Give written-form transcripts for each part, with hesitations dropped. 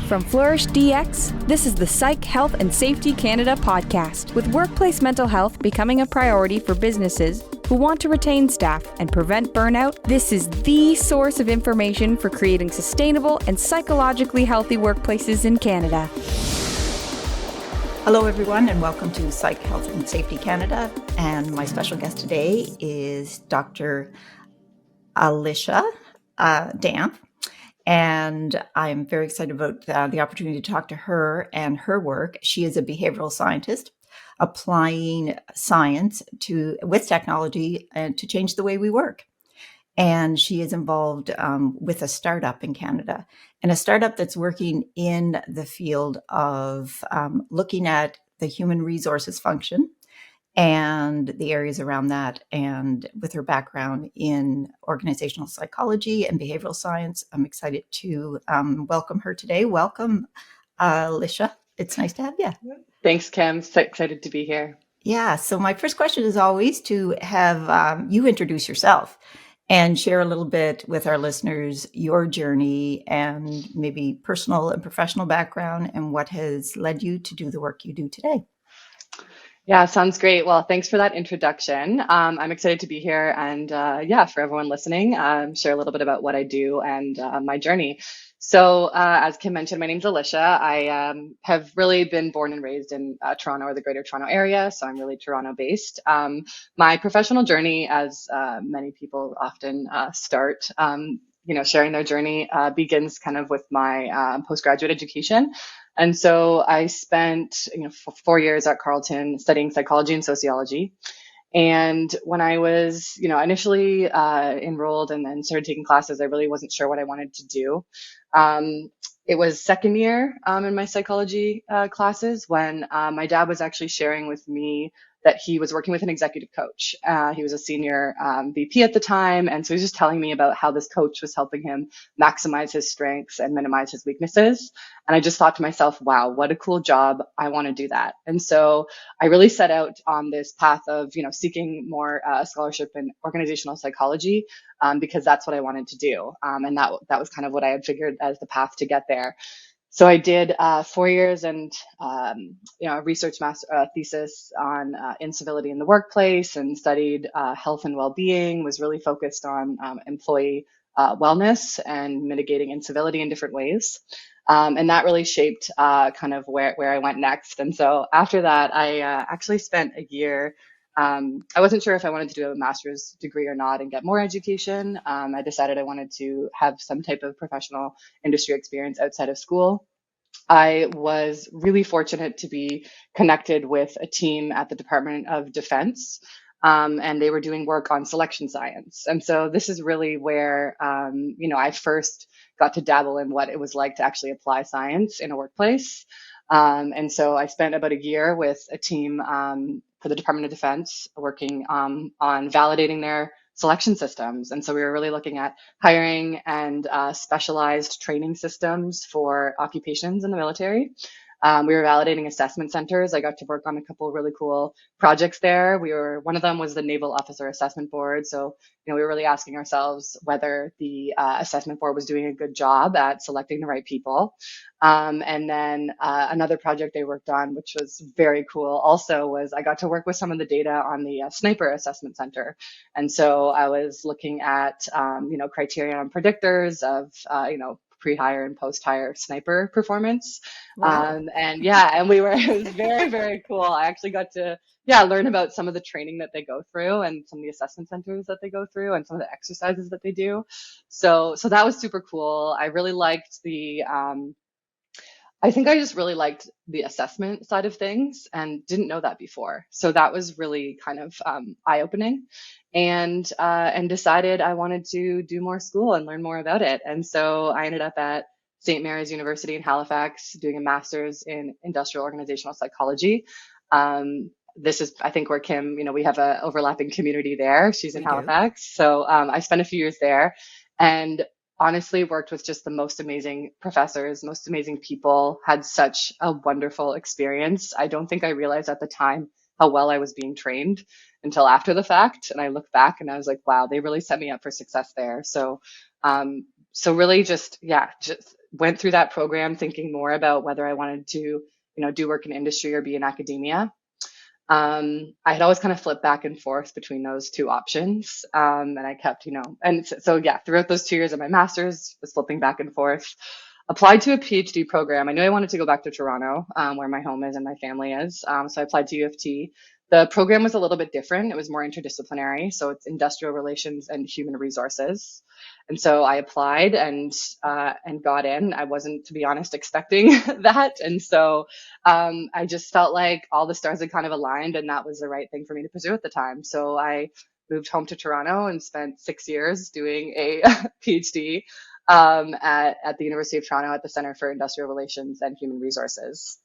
From Flourish DX, this is the Psych, Health and Safety Canada podcast, with workplace mental health becoming a priority for businesses who want to retain staff and prevent burnout. This is the source of information for creating sustainable and psychologically healthy workplaces in Canada. Hello, everyone, and welcome to Psych, Health and Safety Canada. And my special guest today is Dr. Alycia Damp. And I'm very excited about the opportunity to talk to her and her work. She is a behavioral scientist applying science with technology and to change the way we work. And she is involved with a startup in Canada, and a startup that's working in the field of looking at the human resources function and the areas around that. And with her background in organizational psychology and behavioral science, I'm excited to welcome her today. Welcome, Alycia. It's nice to have you. Thanks, Kim. So excited to be here. Yeah. So my first question is always to have you introduce yourself and share a little bit with our listeners your journey and maybe personal and professional background and what has led you to do the work you do today. Yeah, sounds great. Well, thanks for that introduction. I'm excited to be here and for everyone listening, share a little bit about what I do and my journey. So as Kim mentioned, my name's Alycia. I have really been born and raised in Toronto or the Greater Toronto area, so I'm really Toronto based. My professional journey, as many people often start, sharing their journey begins kind of with my postgraduate education. And so I spent 4 years at Carleton studying psychology and sociology. And when I was, initially enrolled and then started taking classes, I really wasn't sure what I wanted to do. It was second year in my psychology classes when my dad was actually sharing with me that he was working with an executive coach. He was a senior VP at the time. And so he was just telling me about how this coach was helping him maximize his strengths and minimize his weaknesses. And I just thought to myself, wow, what a cool job. I want to do that. And so I really set out on this path of, seeking more scholarship in organizational psychology because that's what I wanted to do. And that was kind of what I had figured as the path to get there. So I did 4 years and, a research thesis on incivility in the workplace and studied health and well-being, was really focused on employee wellness and mitigating incivility in different ways. And that really shaped kind of where I went next. And so after that, I actually spent a year. I wasn't sure if I wanted to do a master's degree or not and get more education. I decided I wanted to have some type of professional industry experience outside of school. I was really fortunate to be connected with a team at the Department of Defense, and they were doing work on selection science. And so this is really where, I first got to dabble in what it was like to actually apply science in a workplace. And so I spent about a year with a team for the Department of Defense working on validating their selection systems. And so we were really looking at hiring and specialized training systems for occupations in the military. We were validating assessment centers. I got to work on a couple of really cool projects there. One of them was the Naval Officer Assessment Board. So, we were really asking ourselves whether the assessment board was doing a good job at selecting the right people. And then another project they worked on, which was very cool also, was I got to work with some of the data on the Sniper Assessment Center. And so I was looking at, criteria and predictors of, pre-hire and post-hire sniper performance. Wow. And it was very, very cool. I actually got to, learn about some of the training that they go through and some of the assessment centers that they go through and some of the exercises that they do. So that was super cool. I really liked I think I just really liked the assessment side of things and didn't know that before. So that was really kind of eye-opening, and decided I wanted to do more school and learn more about it. And so I ended up at St. Mary's University in Halifax doing a master's in industrial organizational psychology. This is, I think, where Kim, we have an overlapping community there. She's in Halifax. So I spent a few years there and honestly worked with just the most amazing professors, most amazing people, had such a wonderful experience. I don't think I realized at the time how well I was being trained until after the fact. And I look back and I was like, wow, they really set me up for success there. So really just went through that program thinking more about whether I wanted to, do work in industry or be in academia. I had always kind of flipped back and forth between those two options. And I kept, and so yeah, throughout those 2 years of my master's, was flipping back and forth. Applied to a PhD program. I knew I wanted to go back to Toronto, where my home is and my family is. So I applied to U of T. The program was a little bit different. It was more interdisciplinary. So it's industrial relations and human resources. And so I applied and got in. I wasn't, to be honest, expecting that. And so I just felt like all the stars had kind of aligned, and that was the right thing for me to pursue at the time. So I moved home to Toronto and spent 6 years doing a PhD at the University of Toronto at the Center for Industrial Relations and Human Resources.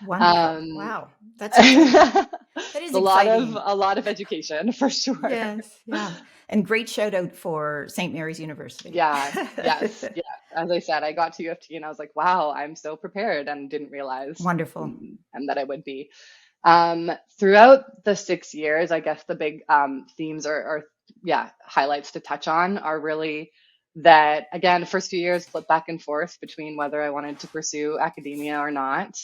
Wonderful. Wow. That's exciting. That is exciting. A lot of education for sure. Yes. Yeah. And great shout out for St. Mary's University. Yeah. Yes. Yeah. As I said, I got to U of T and I was like, wow, I'm so prepared, and didn't realize. Wonderful. And that I would be. Throughout the 6 years, I guess the big themes or highlights to touch on are really that, again, the first few years flipped back and forth between whether I wanted to pursue academia or not.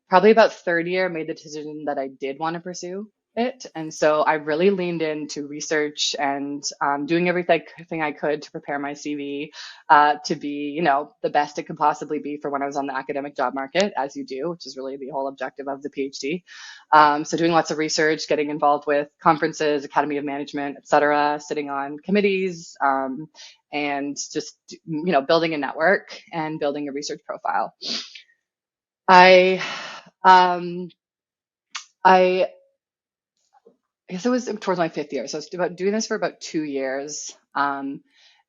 Probably about third year, made the decision that I did want to pursue it. And so I really leaned into research and doing everything I could to prepare my CV to be, the best it could possibly be for when I was on the academic job market, as you do, which is really the whole objective of the PhD. So doing lots of research, getting involved with conferences, Academy of Management, et cetera, sitting on committees, and just, building a network and building a research profile. I guess it was towards my 5th year. So I was about doing this for about 2 years. And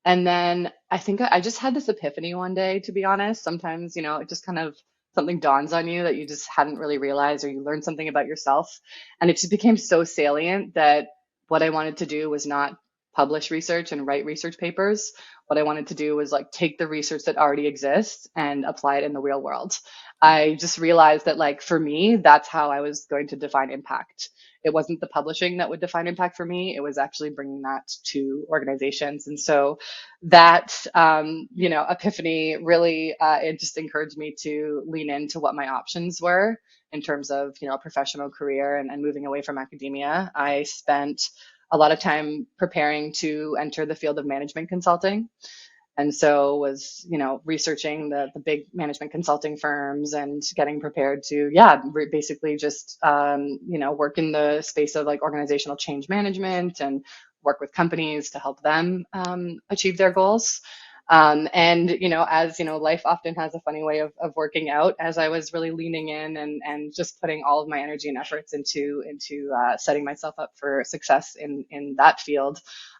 then I think I just had this epiphany one day, to be honest. Sometimes, it just kind of something dawns on you that you just hadn't really realized, or you learn something about yourself. And it just became so salient that what I wanted to do was not publish research and write research papers. What I wanted to do was take the research that already exists and apply it in the real world. I just realized that for me, that's how I was going to define impact. It wasn't the publishing that would define impact for me. It was actually bringing that to organizations. And so that, epiphany really, it just encouraged me to lean into what my options were in terms of, a professional career and moving away from academia. I spent a lot of time preparing to enter the field of management consulting. And so was, researching the big management consulting firms and getting prepared to, basically just, work in the space of organizational change management and work with companies to help them achieve their goals. As life often has a funny way of working out, as I was really leaning in and just putting all of my energy and efforts into setting myself up for success in that field,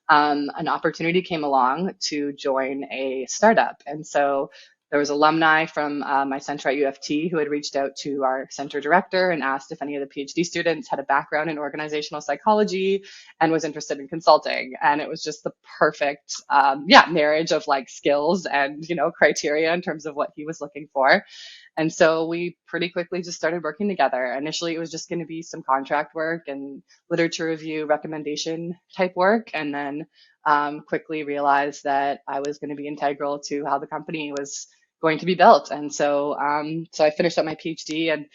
an opportunity came along to join a startup. And so there was alumni from my center at U of T who had reached out to our center director and asked if any of the PhD students had a background in organizational psychology and was interested in consulting. And it was just the perfect, marriage of skills and, criteria in terms of what he was looking for. And so we pretty quickly just started working together. Initially, it was just going to be some contract work and literature review recommendation type work. And then quickly realized that I was going to be integral to how the company was going to be built. And so I finished up my PhD and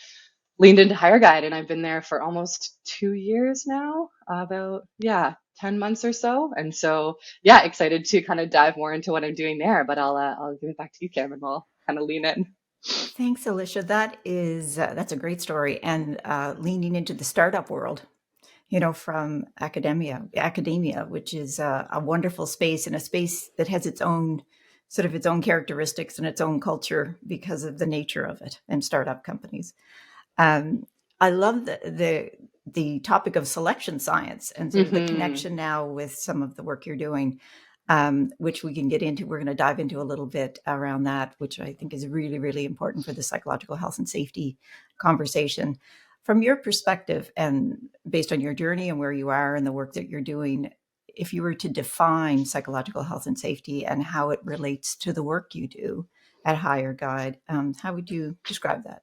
leaned into HireGuide, and I've been there for almost 2 years now, about 10 months or so. And so excited to kind of dive more into what I'm doing there. But I'll give it back to you, Kim, and we'll kind of lean in. Thanks, Alycia. That's a great story. And leaning into the startup world, from academia, which is a wonderful space, and a space that has its own characteristics and its own culture because of the nature of it and startup companies. I love the topic of selection science and sort of the connection now with some of the work you're doing, which we can get into. We're going to dive into a little bit around that, which I think is really, really important for the psychological health and safety conversation. From your perspective, and based on your journey and where you are and the work that you're doing, if you were to define psychological health and safety and how it relates to the work you do at HireGuide, how would you describe that?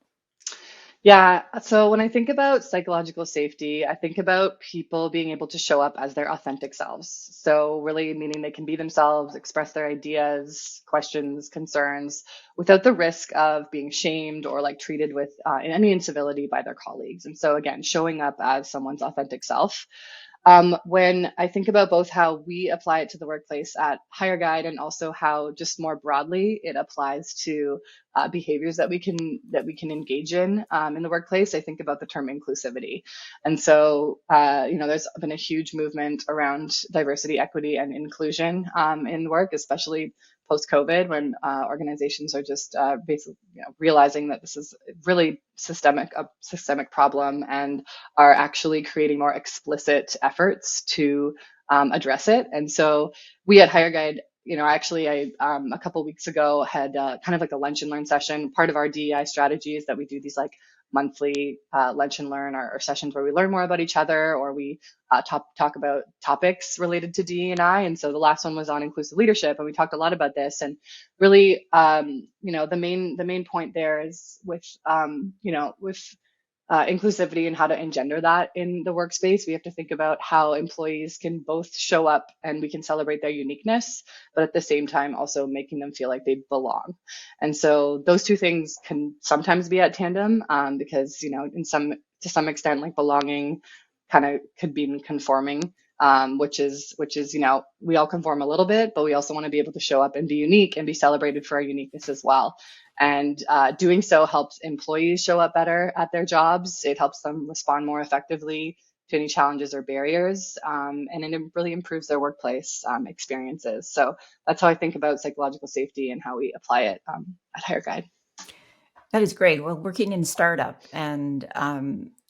Yeah, so when I think about psychological safety, I think about people being able to show up as their authentic selves. So, really meaning they can be themselves, express their ideas, questions, concerns without the risk of being shamed or like treated with in any incivility by their colleagues. And so, again, showing up as someone's authentic self. When I think about both how we apply it to the workplace at HireGuide and also how just more broadly it applies to behaviors that we can engage in the workplace, I think about the term inclusivity. And so, there's been a huge movement around diversity, equity, and inclusion in work, especially post-COVID, when organizations are just basically realizing that this is really a systemic problem, and are actually creating more explicit efforts to address it. And so we at HireGuide, a couple of weeks ago had kind of like a lunch and learn session. Part of our DEI strategy is that we do these like monthly lunch and learn or sessions where we learn more about each other, or we talk about topics related to DE&I. And so the last one was on inclusive leadership, and we talked a lot about this. And really, the main point there is with inclusivity and how to engender that in the workspace. We have to think about how employees can both show up and we can celebrate their uniqueness, but at the same time also making them feel like they belong. And so those two things can sometimes be at tandem, because to some extent, like belonging kind of could be conforming. Which is we all conform a little bit, but we also want to be able to show up and be unique and be celebrated for our uniqueness as well. And doing so helps employees show up better at their jobs. It helps them respond more effectively to any challenges or barriers, and it really improves their workplace experiences. So that's how I think about psychological safety and how we apply it at HireGuide. That is great. Well, working in startup and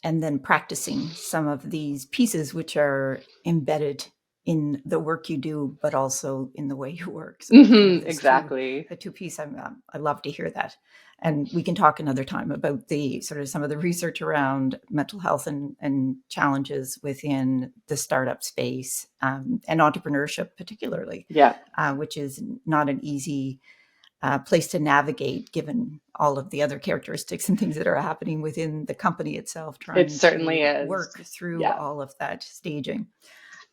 then practicing some of these pieces which are embedded in the work you do, but also in the way you work. So Exactly. The two piece. I love to hear that, and we can talk another time about the sort of some of the research around mental health and challenges within the startup space and entrepreneurship, particularly. Yeah. Which is not an easy place to navigate, given all of the other characteristics and things that are happening within the company itself, trying It certainly to is. work through all of that staging.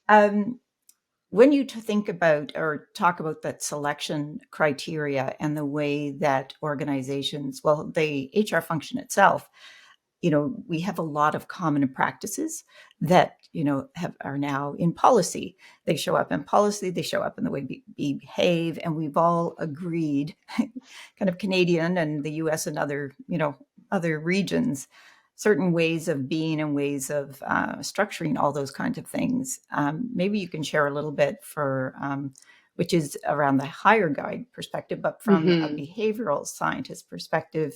When you think about or talk about that selection criteria and the way that organizations, well, the HR function itself, we have a lot of common practices that, are now in policy. They show up in policy, they show up in the way we behave, and we've all agreed, kind of Canadian and the US and other regions, certain ways of being and ways of structuring all those kinds of things. Maybe you can share a little bit which is around the HireGuide perspective, but from a behavioral scientist perspective,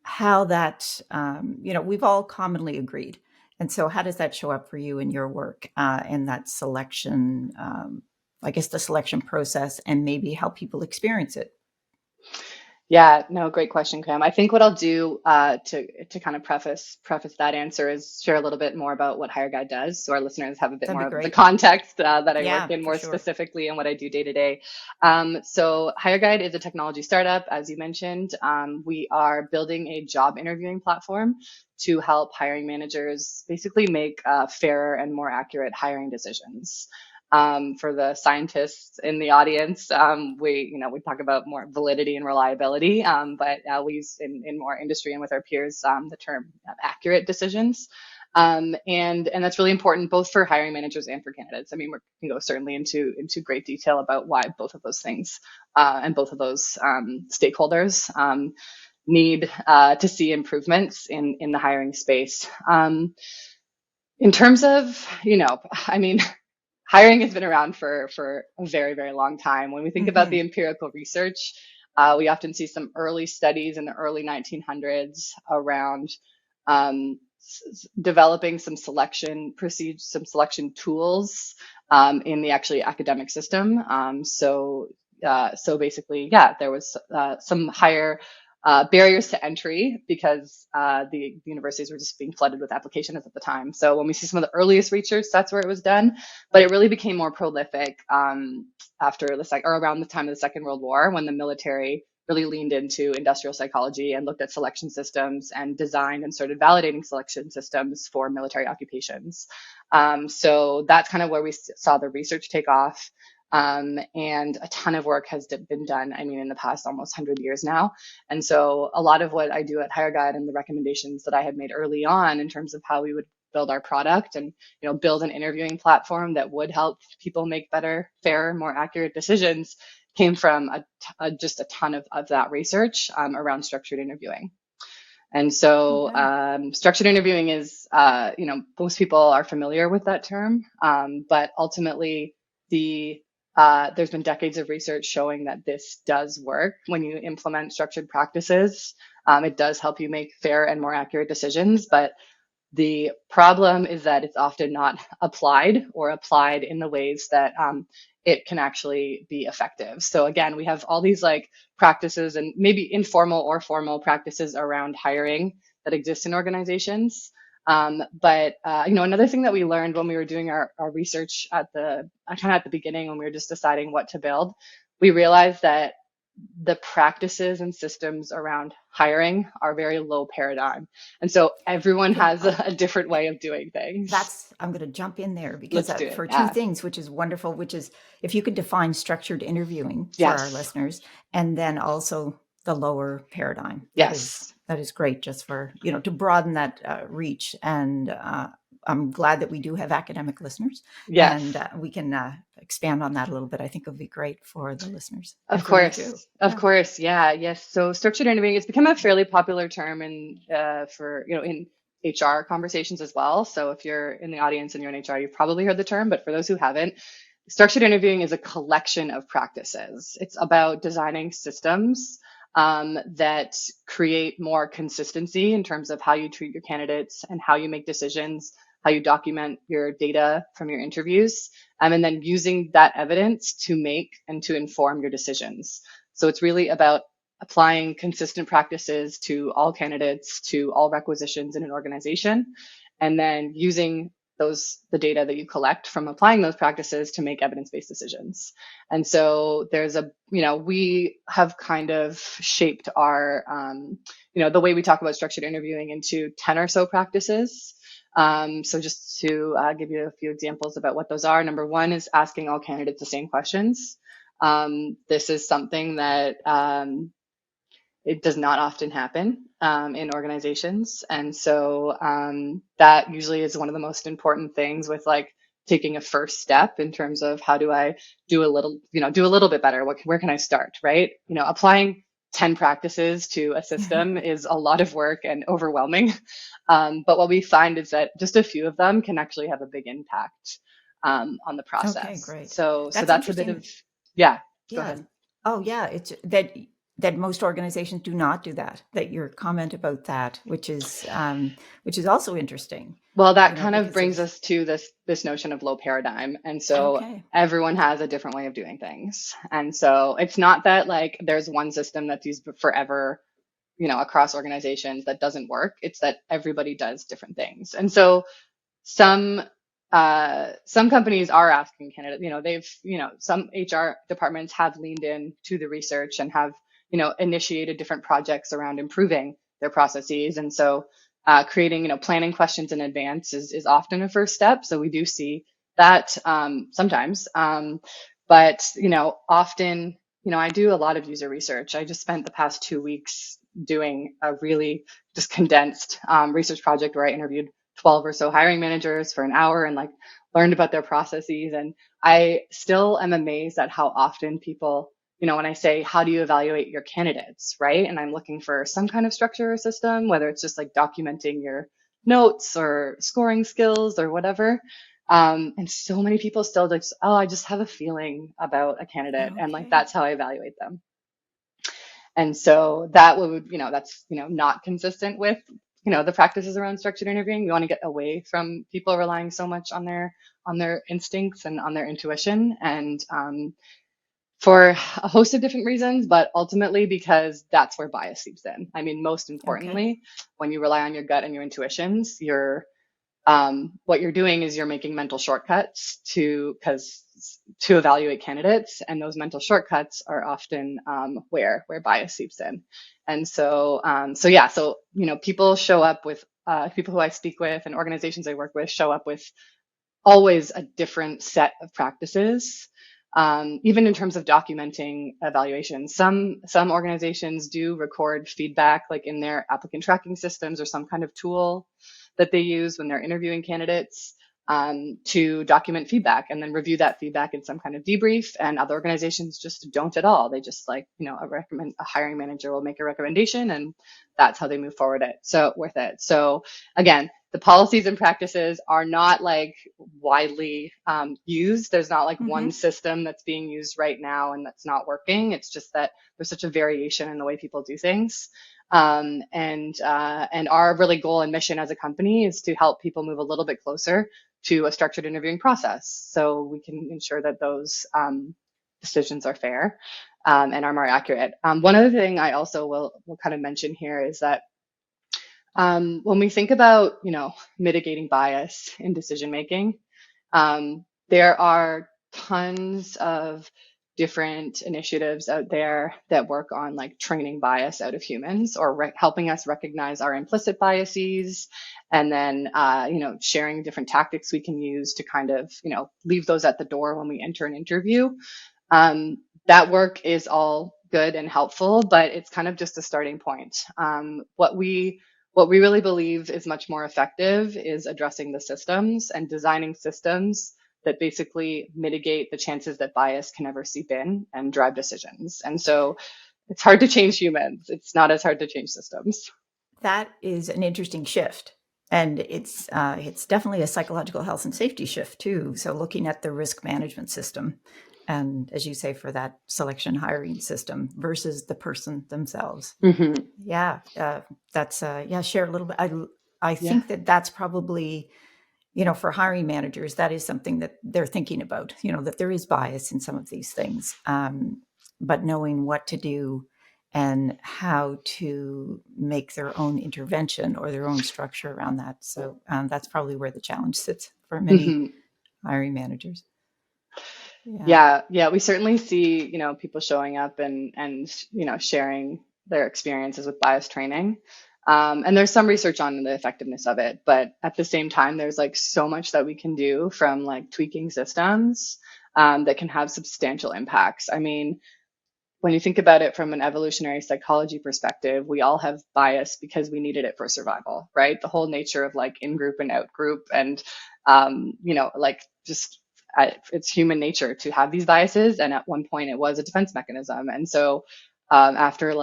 how that, we've all commonly agreed. And so how does that show up for you in your work in that selection, the selection process, and maybe how people experience it? Yeah, no, great question, Kim. I think what I'll do to kind of preface that answer is share a little bit more about what HireGuide does, so our listeners have a bit more of the context that I work in more specifically and what I do day to day. So HireGuide is a technology startup, as you mentioned. We are building a job interviewing platform to help hiring managers basically make fairer and more accurate hiring decisions. For the scientists in the audience, we talk about more validity and reliability, but we use in more industry and with our peers the term accurate decisions. And that's really important both for hiring managers and for candidates. I mean, we can go certainly into great detail about why both of those things and both of those stakeholders need to see improvements in the hiring space. In terms of, hiring has been around for a very, very long time. When we think about the empirical research, we often see some early studies in the early 1900s around developing some selection procedures, some selection tools in the actually academic system. So basically, there was some higher barriers to entry because the universities were just being flooded with applications at the time. So when we see some of the earliest research, that's where it was done. But it really became more prolific after around the time of the Second World War, when the military really leaned into industrial psychology and looked at selection systems and designed and started validating selection systems for military occupations. So that's kind of where we saw the research take off. And a ton of work has been done, I mean, in the past almost 100 years now. And so a lot of what I do at HireGuide and the recommendations that I had made early on in terms of how we would build our product and, build an interviewing platform that would help people make better, fairer, more accurate decisions came from just a ton of that research around structured interviewing. And so structured interviewing is, most people are familiar with that term, but ultimately there's been decades of research showing that this does work when you implement structured practices. It does help you make fair and more accurate decisions, but the problem is that it's often not applied in the ways that it can actually be effective. So again, we have all these like practices and maybe informal or formal practices around hiring that exist in organizations. But another thing that we learned when we were doing our research at the beginning, when we were just deciding what to build, we realized that the practices and systems around hiring are very low paradigm. And so everyone has a different way of doing things. I'm going to jump in there because for two things, which is wonderful, which is if you could define structured interviewing for our listeners, and then also the lower paradigm. That is great just for, to broaden that reach. And I'm glad that we do have academic listeners. Yes. And we can expand on that a little bit. I think it would be great for the listeners. Of course. Yeah. Yes. So structured interviewing has become a fairly popular term in HR conversations as well. So if you're in the audience and you're in HR, you've probably heard the term, but for those who haven't, structured interviewing is a collection of practices. It's about designing systems that create more consistency in terms of how you treat your candidates and how you make decisions, how you document your data from your interviews, and then using that evidence to make and to inform your decisions. So it's really about applying consistent practices to all candidates, to all requisitions in an organization, and then using the data that you collect from applying those practices to make evidence-based decisions. And so we have kind of shaped our, the way we talk about structured interviewing into 10 or so practices. So just to give you a few examples about what those are. Number one is asking all candidates the same questions. This is something that it does not often happen in organizations. And so that usually is one of the most important things with like taking a first step in terms of how do I do a little bit better? Where can I start, right? Applying 10 practices to a system is a lot of work and overwhelming. But what we find is that just a few of them can actually have a big impact on the process. Okay, great. So that's a bit of, go ahead. Oh yeah. It's that most organizations do not do that, your comment about that, which is also interesting. Well, that kind of brings us to this notion of low paradigm. And so everyone has a different way of doing things. And so it's not that like there's one system that's used forever, across organizations that doesn't work. It's that everybody does different things. And so some companies are asking candidates, some HR departments have leaned in to the research and have initiated different projects around improving their processes. And so creating, planning questions in advance is often a first step. So we do see that sometimes. But, often, I do a lot of user research. I just spent the past 2 weeks doing a really just condensed research project where I interviewed 12 or so hiring managers for an hour and like learned about their processes. And I still am amazed at how often people, when I say, how do you evaluate your candidates, right? And I'm looking for some kind of structure or system, whether it's just like documenting your notes or scoring skills or whatever. And so many people still just, I just have a feeling about a candidate and like, that's how I evaluate them. And so that would, that's, not consistent with, the practices around structured interviewing. We want to get away from people relying so much on their instincts and on their intuition. And, for a host of different reasons, but ultimately because that's where bias seeps in. I mean, most importantly, when you rely on your gut and your intuitions, what you're doing is you're making mental shortcuts because to evaluate candidates, and those mental shortcuts are often where bias seeps in. And so people show up with people who I speak with and organizations I work with show up with always a different set of practices. Even in terms of documenting evaluations, some organizations do record feedback, like in their applicant tracking systems or some kind of tool that they use when they're interviewing candidates, to document feedback and then review that feedback in some kind of debrief. And other organizations just don't at all. They just a hiring manager will make a recommendation, and that's how they move forward with it. So again, the policies and practices are not like widely used. There's not like one system that's being used right now and that's not working. It's just that there's such a variation in the way people do things. And our really goal and mission as a company is to help people move a little bit closer to a structured interviewing process, so we can ensure that those decisions are fair and are more accurate. One other thing I also will kind of mention here is that when we think about, mitigating bias in decision making, there are tons of different initiatives out there that work on like training bias out of humans, or helping us recognize our implicit biases, and then sharing different tactics we can use to kind of leave those at the door when we enter an interview. That work is all good and helpful, but it's kind of just a starting point. What we really believe is much more effective is addressing the systems and designing systems that basically mitigate the chances that bias can ever seep in and drive decisions. And so it's hard to change humans. It's not as hard to change systems. That is an interesting shift. And it's definitely a psychological health and safety shift too. So looking at the risk management system, and as you say, for that selection hiring system versus the person themselves. Yeah, share a little bit. I think that's probably, for hiring managers, that is something that they're thinking about, that there is bias in some of these things, but knowing what to do and how to make their own intervention or their own structure around that. So that's probably where the challenge sits for many hiring managers. Yeah, we certainly see, people showing up and sharing their experiences with bias training. And there's some research on the effectiveness of it, but at the same time, there's like so much that we can do from like tweaking systems that can have substantial impacts. I mean, when you think about it from an evolutionary psychology perspective, we all have bias because we needed it for survival, right? The whole nature of like in-group and out-group, and it's human nature to have these biases. And at one point it was a defense mechanism. And so after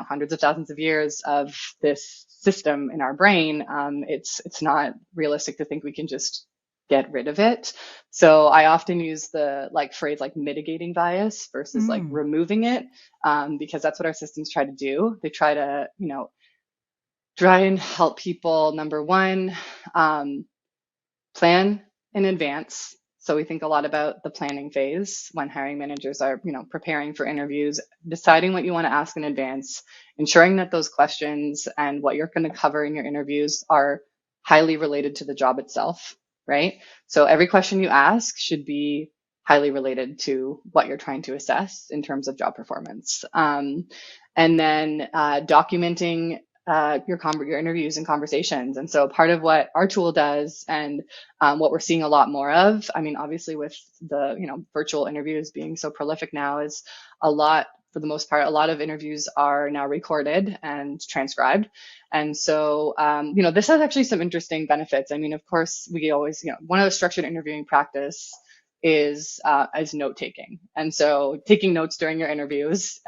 hundreds of thousands of years of this system in our brain, it's not realistic to think we can just get rid of it. So I often use the phrase mitigating bias versus removing it, because that's what our systems try to do. They try to, try and help people, number one, plan in advance. So we think a lot about the planning phase when hiring managers are, preparing for interviews, deciding what you want to ask in advance, ensuring that those questions and what you're going to cover in your interviews are highly related to the job itself, right? So every question you ask should be highly related to what you're trying to assess in terms of job performance. And then documenting your interviews and conversations. And so part of what our tool does, and what we're seeing a lot more of, I mean, obviously with the, virtual interviews being so prolific now, is for the most part, a lot of interviews are now recorded and transcribed. And so, this has actually some interesting benefits. I mean, of course, we always, one of the structured interviewing practice is note taking. And so taking notes during your interviews,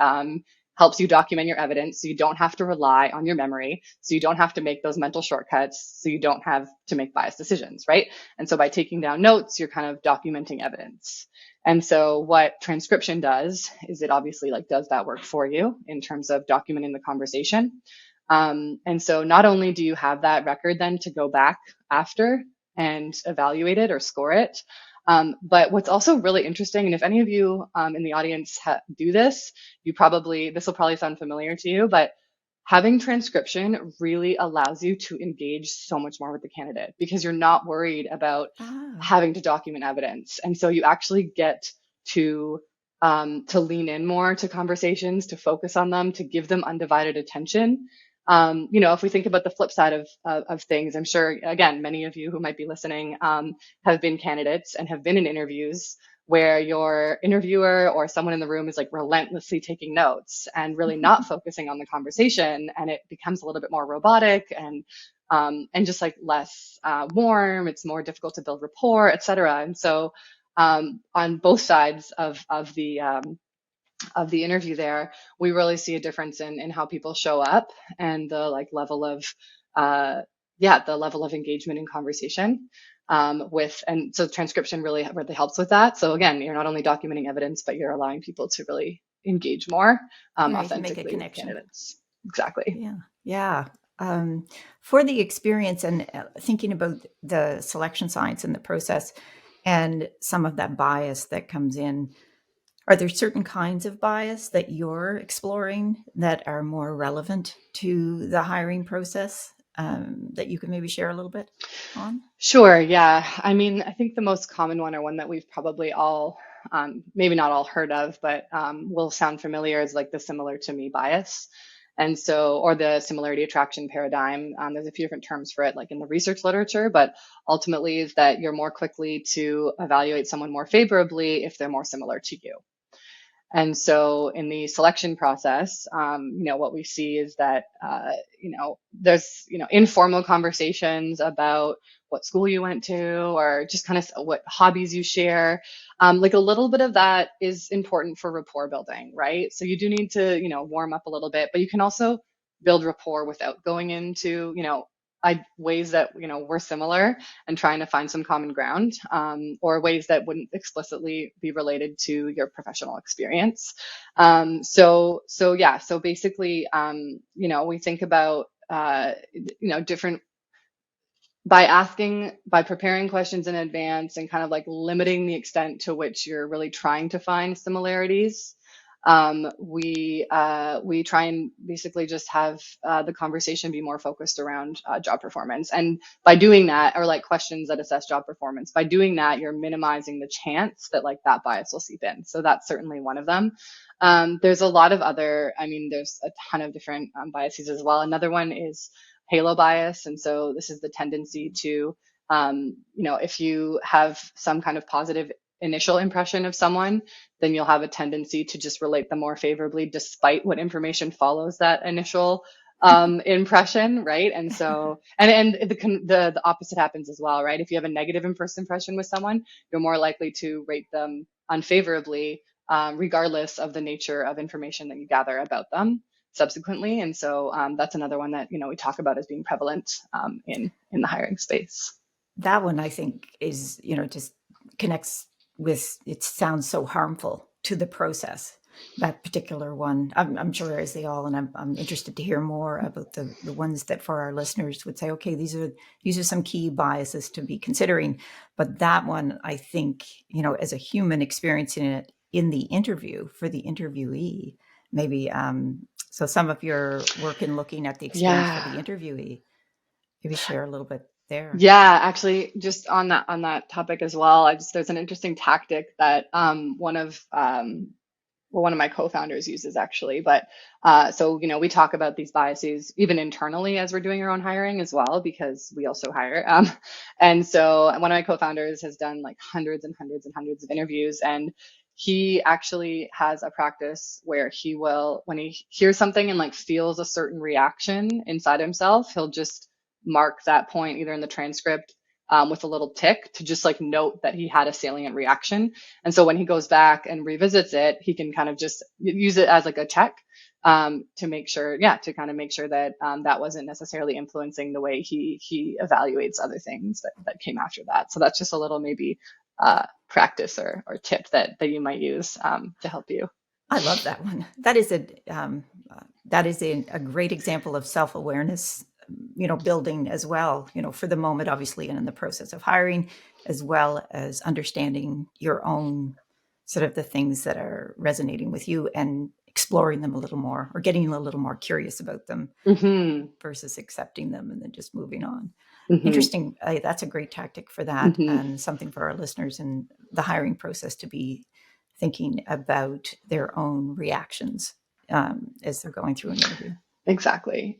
helps you document your evidence, so you don't have to rely on your memory, so you don't have to make those mental shortcuts, so you don't have to make biased decisions, right? And so by taking down notes, you're kind of documenting evidence. And so what transcription does is it obviously does that work for you in terms of documenting the conversation. And so not only do you have that record then to go back after and evaluate it or score it, but what's also really interesting, and if any of you in the audience do this, this will probably sound familiar to you, but having transcription really allows you to engage so much more with the candidate because you're not worried about having to document evidence. And so you actually get to lean in more to conversations, to focus on them, to give them undivided attention. If we think about the flip side of things, I'm sure, again, many of you who might be listening have been candidates and have been in interviews where your interviewer or someone in the room is like relentlessly taking notes and really not focusing on the conversation, and it becomes a little bit more robotic and just like less warm. It's more difficult to build rapport, et cetera. And so on both sides of the interview there, we really see a difference in how people show up and the like level of the level of engagement and conversation and so transcription really helps with that. So again, you're not only documenting evidence, but you're allowing people to really engage more authentically make a connection. with candidates. Exactly. Yeah. For the experience and thinking about the selection science and the process and some of that bias that comes in, are there certain kinds of bias that you're exploring that are more relevant to the hiring process that you can maybe share a little bit on? Sure. Yeah. I mean, I think the most common one, or one that we've probably all, maybe not all heard of, but will sound familiar, is like the similar to me bias. And so, or the similarity attraction paradigm. There's a few different terms for it, like in the research literature, but ultimately is that you're more quickly to evaluate someone more favorably if they're more similar to you. And so in the selection process, what we see is that, there's, informal conversations about what school you went to or just kind of what hobbies you share. Like a little bit of that is important for rapport building, right? So you do need to, warm up a little bit, but you can also build rapport without going into, ways that, we're similar and trying to find some common ground, or ways that wouldn't explicitly be related to your professional experience. So basically, we think about, different, by preparing questions in advance and kind of like limiting the extent to which you're really trying to find similarities. We try and basically just have the conversation be more focused around job performance. And by doing that, or like questions that assess job performance, by doing that, you're minimizing the chance that like that bias will seep in. So that's certainly one of them. There's a lot of other, there's a ton of different biases as well. Another one is halo bias. And so this is the tendency to, if you have some kind of positive initial impression of someone, then you'll have a tendency to just relate them more favorably despite what information follows that initial impression, right? And so, and the opposite happens as well, right? If you have a negative first impression with someone, you're more likely to rate them unfavorably, regardless of the nature of information that you gather about them subsequently. And so that's another one that, we talk about as being prevalent in the hiring space. That one, I think, is, just connects with, it sounds so harmful to the process. That particular one, I'm sure as they all, and I'm interested to hear more about the ones that for our listeners would say, okay, these are some key biases to be considering. But that one, I think, as a human experiencing it in the interview for the interviewee, maybe, so some of your work in looking at the experience for the interviewee, maybe share a little bit there. Yeah, actually, just on that topic as well, there's an interesting tactic that one of my co-founders uses actually. But so we talk about these biases even internally as we're doing our own hiring as well, because we also hire. And so one of my co-founders has done like hundreds and hundreds and hundreds of interviews, and he actually has a practice where he will, when he hears something and like feels a certain reaction inside himself, he'll just mark that point either in the transcript with a little tick to just like note that he had a salient reaction. And so when he goes back and revisits it, he can kind of just use it as like a check to make sure, to kind of make sure that that wasn't necessarily influencing the way he evaluates other things that came after that. So that's just a little maybe practice or tip that you might use to help you. I love that one. That is a great example of self-awareness, building as well, for the moment, obviously, and in the process of hiring, as well as understanding your own sort of the things that are resonating with you and exploring them a little more, or getting a little more curious about them Mm-hmm. versus accepting them and then just moving on. Mm-hmm. Interesting. That's a great tactic for that, Mm-hmm. and something for our listeners in the hiring process to be thinking about their own reactions as they're going through an interview. Exactly.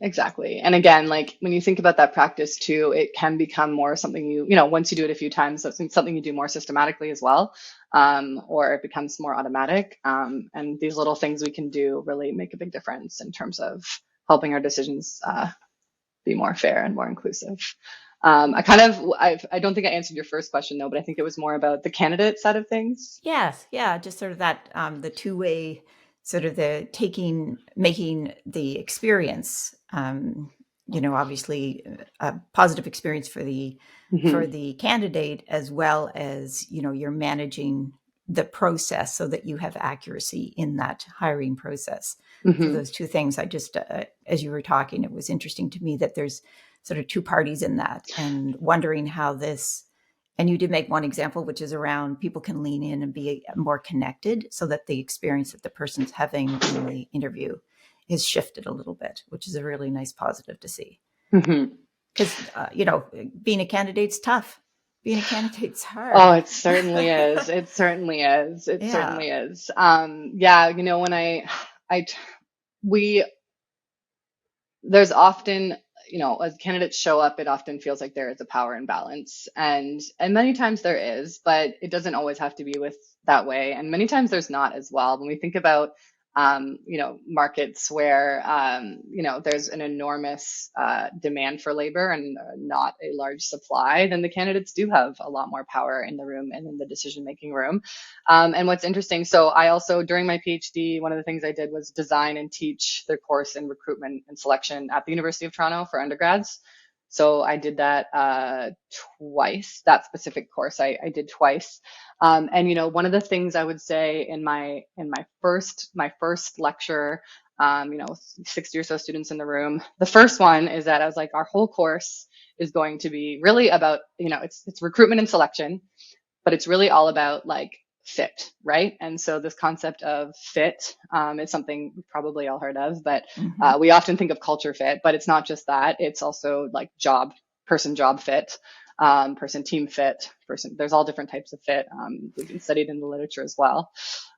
And again, like when you think about that practice too, it can become more something once you do it a few times, that's something you do more systematically as well, or it becomes more automatic. And these little things we can do really make a big difference in terms of helping our decisions be more fair and more inclusive. I don't think I answered your first question though, but I think it was more about the candidate side of things. Yes, yeah, just sort of that the two-way, sort of making the experience, obviously a positive experience for the candidate, as well as you're managing the process so that you have accuracy in that hiring process. So those two things, I just as you were talking, it was interesting to me that there's sort of two parties in that, and wondering how this. And you did make one example, which is around people can lean in and be more connected, so that the experience that the person's having in the interview is shifted a little bit, which is a really nice positive to see. Because, being a candidate's tough. Being a candidate's hard. Oh, it certainly is. It certainly is. Certainly is. There's often, as candidates show up, it often feels like there is a power imbalance, and many times there is, but it doesn't always have to be with that way. And many times there's not as well. When we think about, markets where, there's an enormous demand for labor and not a large supply, then the candidates do have a lot more power in the room and in the decision-making room. And what's interesting, so I also, during my PhD, one of the things I did was design and teach their course in recruitment and selection at the University of Toronto for undergrads. So I did that twice. That specific course I did twice. And one of the things I would say in my first lecture, 60 or so students in the room. The first one is that I was like, our whole course is going to be really about, it's recruitment and selection, but it's really all about like fit, right? And so this concept of fit is something we've probably all heard of, but we often think of culture fit, but it's not just that. It's also like person job fit, person team fit, there's all different types of fit. We've been studied in the literature as well.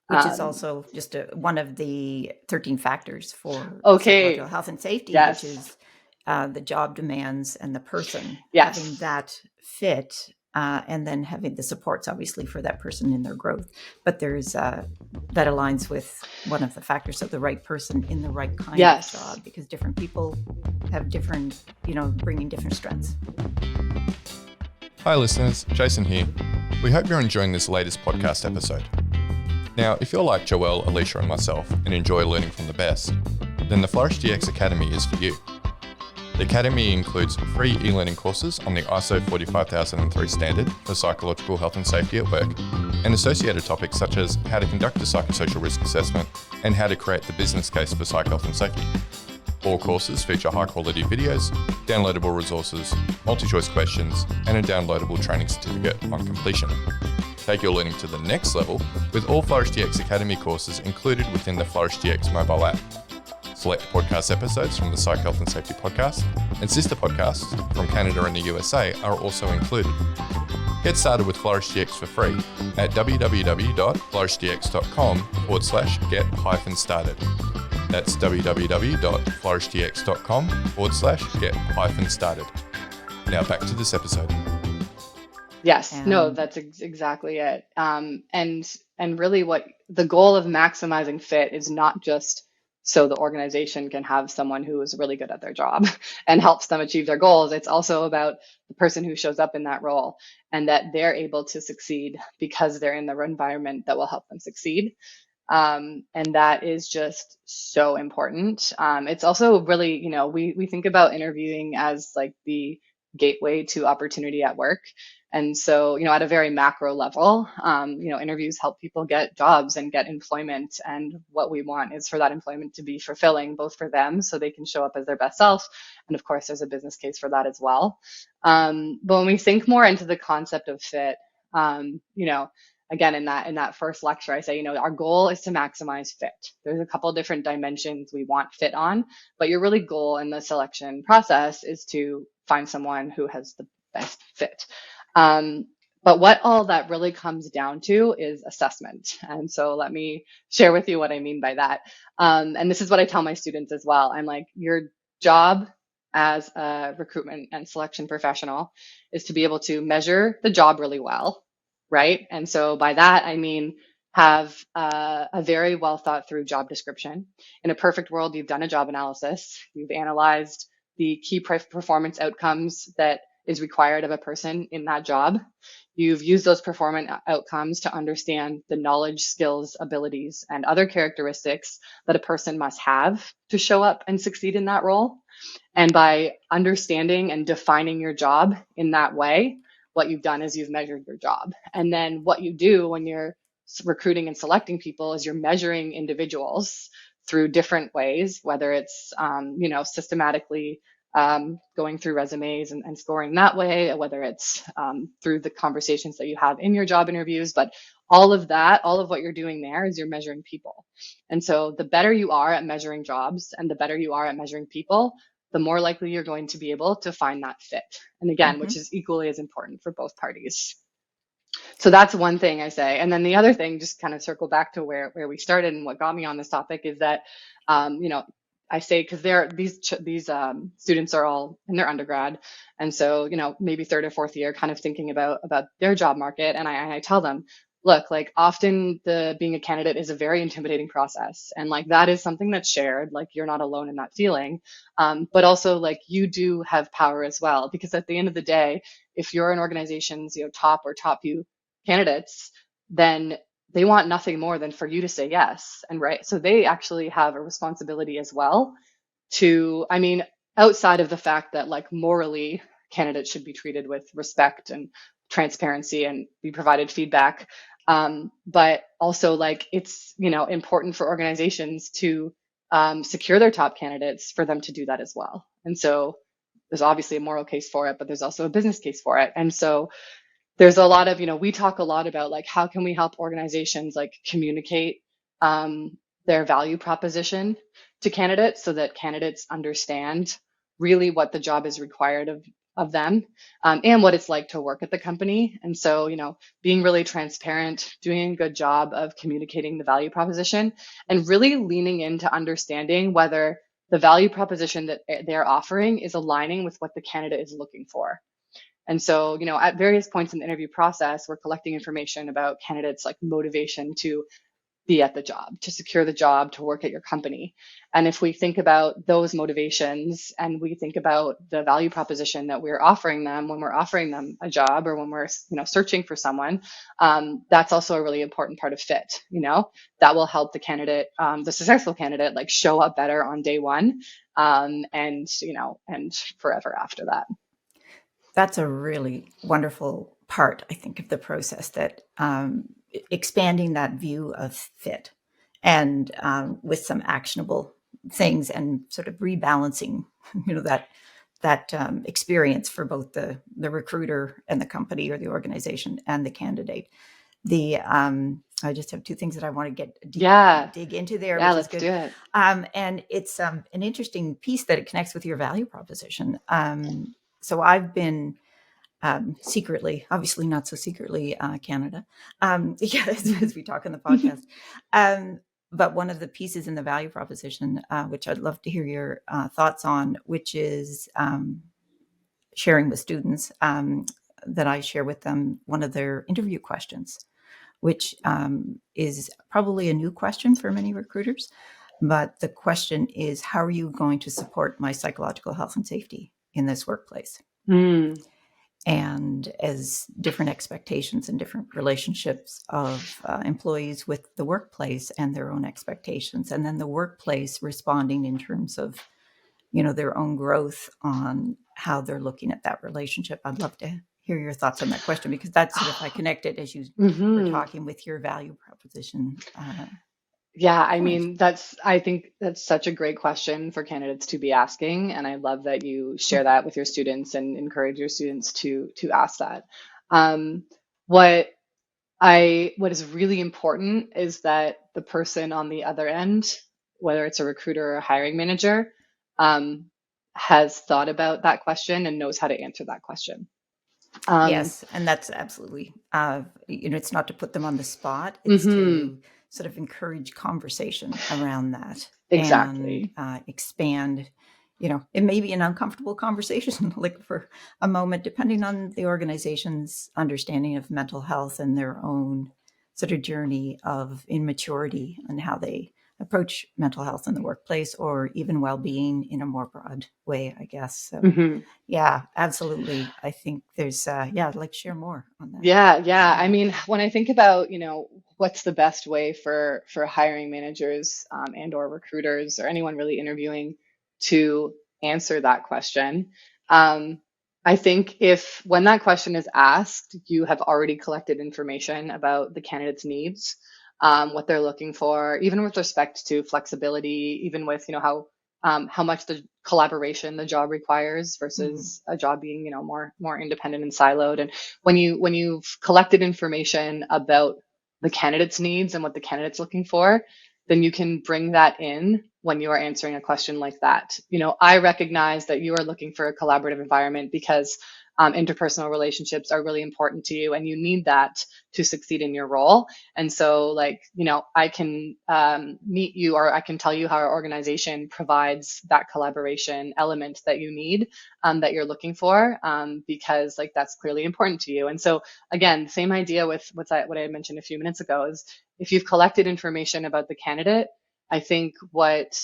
Which is also just one of the 13 factors for psychological health and safety, yes. Which is the job demands and the person yes. having that fit, and then having the supports, obviously, for that person in their growth. But there's that aligns with one of the factors of the right person in the right kind yes. of job, because different people have different, bringing different strengths. Hi listeners, Jason here. We hope you're enjoying this latest podcast episode. Now, if you're like Joelle, Alycia and myself and enjoy learning from the best, then the Flourish DX Academy is for you. The Academy includes free e-learning courses on the ISO 45003 standard for psychological health and safety at work, and associated topics such as how to conduct a psychosocial risk assessment and how to create the business case for psych health and safety. All courses feature high-quality videos, downloadable resources, multi-choice questions, and a downloadable training certificate on completion. Take your learning to the next level with all Flourish DX Academy courses included within the Flourish DX mobile app. Select podcast episodes from the Psych Health and Safety podcast and sister podcasts from Canada and the USA are also included. Get started with Flourish DX for free at www.flourishdx.com/get-started. That's www.flourishdx.com/get-started. Now back to this episode. Yes, no, that's exactly it. And really what the goal of maximizing fit is not just so the organization can have someone who is really good at their job and helps them achieve their goals. It's also about the person who shows up in that role and that they're able to succeed because they're in the environment that will help them succeed. And that is just so important. It's also really, we think about interviewing as like the gateway to opportunity at work. And so, at a very macro level, interviews help people get jobs and get employment. And what we want is for that employment to be fulfilling, both for them so they can show up as their best self. And of course, there's a business case for that as well. But when we think more into the concept of fit, again, in that first lecture, I say, our goal is to maximize fit. There's a couple different dimensions we want fit on, but your really goal in the selection process is to find someone who has the best fit. But what all that really comes down to is assessment. And so let me share with you what I mean by that. And this is what I tell my students as well. I'm like, your job as a recruitment and selection professional is to be able to measure the job really well, right? And so by that, I mean, have a very well thought through job description. In a perfect world, you've done a job analysis. You've analyzed the key performance outcomes that is required of a person in that job. You've used those performance outcomes to understand the knowledge, skills, abilities, and other characteristics that a person must have to show up and succeed in that role. And by understanding and defining your job in that way, what you've done is you've measured your job. And then what you do when you're recruiting and selecting people is you're measuring individuals through different ways, whether it's, systematically going through resumes and scoring that way, whether it's through the conversations that you have in your job interviews. But all of what you're doing there is you're measuring people. And so the better you are at measuring jobs and the better you are at measuring people, the more likely you're going to be able to find that fit. And again, which is equally as important for both parties. So that's one thing I say. And then the other thing, just kind of circle back to where we started and what got me on this topic, is that, I say, because these students are all in their undergrad. And so, maybe third or fourth year kind of thinking about their job market. And I tell them, look, like often being a candidate is a very intimidating process. And like that is something that's shared, like you're not alone in that feeling. But also like you do have power as well, because at the end of the day, if you're an organization's, top few candidates, then they want nothing more than for you to say yes. And right. So they actually have a responsibility as well to, outside of the fact that like morally candidates should be treated with respect and transparency and be provided feedback. But also like it's, important for organizations to secure their top candidates for them to do that as well. And so there's obviously a moral case for it, but there's also a business case for it. And so there's a lot of, we talk a lot about like, how can we help organizations like communicate their value proposition to candidates so that candidates understand really what the job is required of them and what it's like to work at the company. And so, being really transparent, doing a good job of communicating the value proposition and really leaning into understanding whether the value proposition that they're offering is aligning with what the candidate is looking for. And so, at various points in the interview process, we're collecting information about candidates' like motivation to be at the job, to secure the job, to work at your company. And if we think about those motivations and we think about the value proposition that we're offering them when we're offering them a job or when we're, searching for someone, that's also a really important part of fit. That will help the candidate, the successful candidate, like show up better on day one, and forever after that. That's a really wonderful part, I think, of the process, that expanding that view of fit and with some actionable things and sort of rebalancing, that experience for both the recruiter and the company or the organization and the candidate. I just have two things that I want to dig into there. Yeah, which let's is good. do it. And it's an interesting piece that it connects with your value proposition. So I've been secretly, obviously not so secretly, Canada, as we talk on the podcast. But one of the pieces in the value proposition, which I'd love to hear your thoughts on, which is sharing with students, that I share with them one of their interview questions, which is probably a new question for many recruiters. But the question is, how are you going to support my psychological health and safety in this workplace? And as different expectations and different relationships of employees with the workplace and their own expectations, and then the workplace responding in terms of, their own growth on how they're looking at that relationship. I'd love to hear your thoughts on that question, because that's sort of, I connect it as you were talking with your value proposition. Yeah, I think that's such a great question for candidates to be asking. And I love that you share that with your students and encourage your students to ask that. What what is really important is that the person on the other end, whether it's a recruiter or a hiring manager, has thought about that question and knows how to answer that question. Yes, and that's absolutely, it's not to put them on the spot. It's to sort of encourage conversation around that. Exactly. And expand, it may be an uncomfortable conversation, like for a moment, depending on the organization's understanding of mental health and their own sort of journey of immaturity and how they approach mental health in the workplace, or even well-being in a more broad way, I guess. So yeah, absolutely. I think there's I'd like to share more on that. Yeah. I mean, when I think about, what's the best way for hiring managers and or recruiters or anyone really interviewing to answer that question, I think if when that question is asked, you have already collected information about the candidate's needs, what they're looking for, even with respect to flexibility, even with, how much the collaboration the job requires versus a job being, more independent and siloed. And when you've collected information about the candidate's needs and what the candidate's looking for, then you can bring that in when you are answering a question like that. I recognize that you are looking for a collaborative environment because interpersonal relationships are really important to you and you need that to succeed in your role. And so I can meet you, or I can tell you how our organization provides that collaboration element that you need, that you're looking for, because that's clearly important to you. And so again, same idea with what I had mentioned a few minutes ago is if you've collected information about the candidate, I think what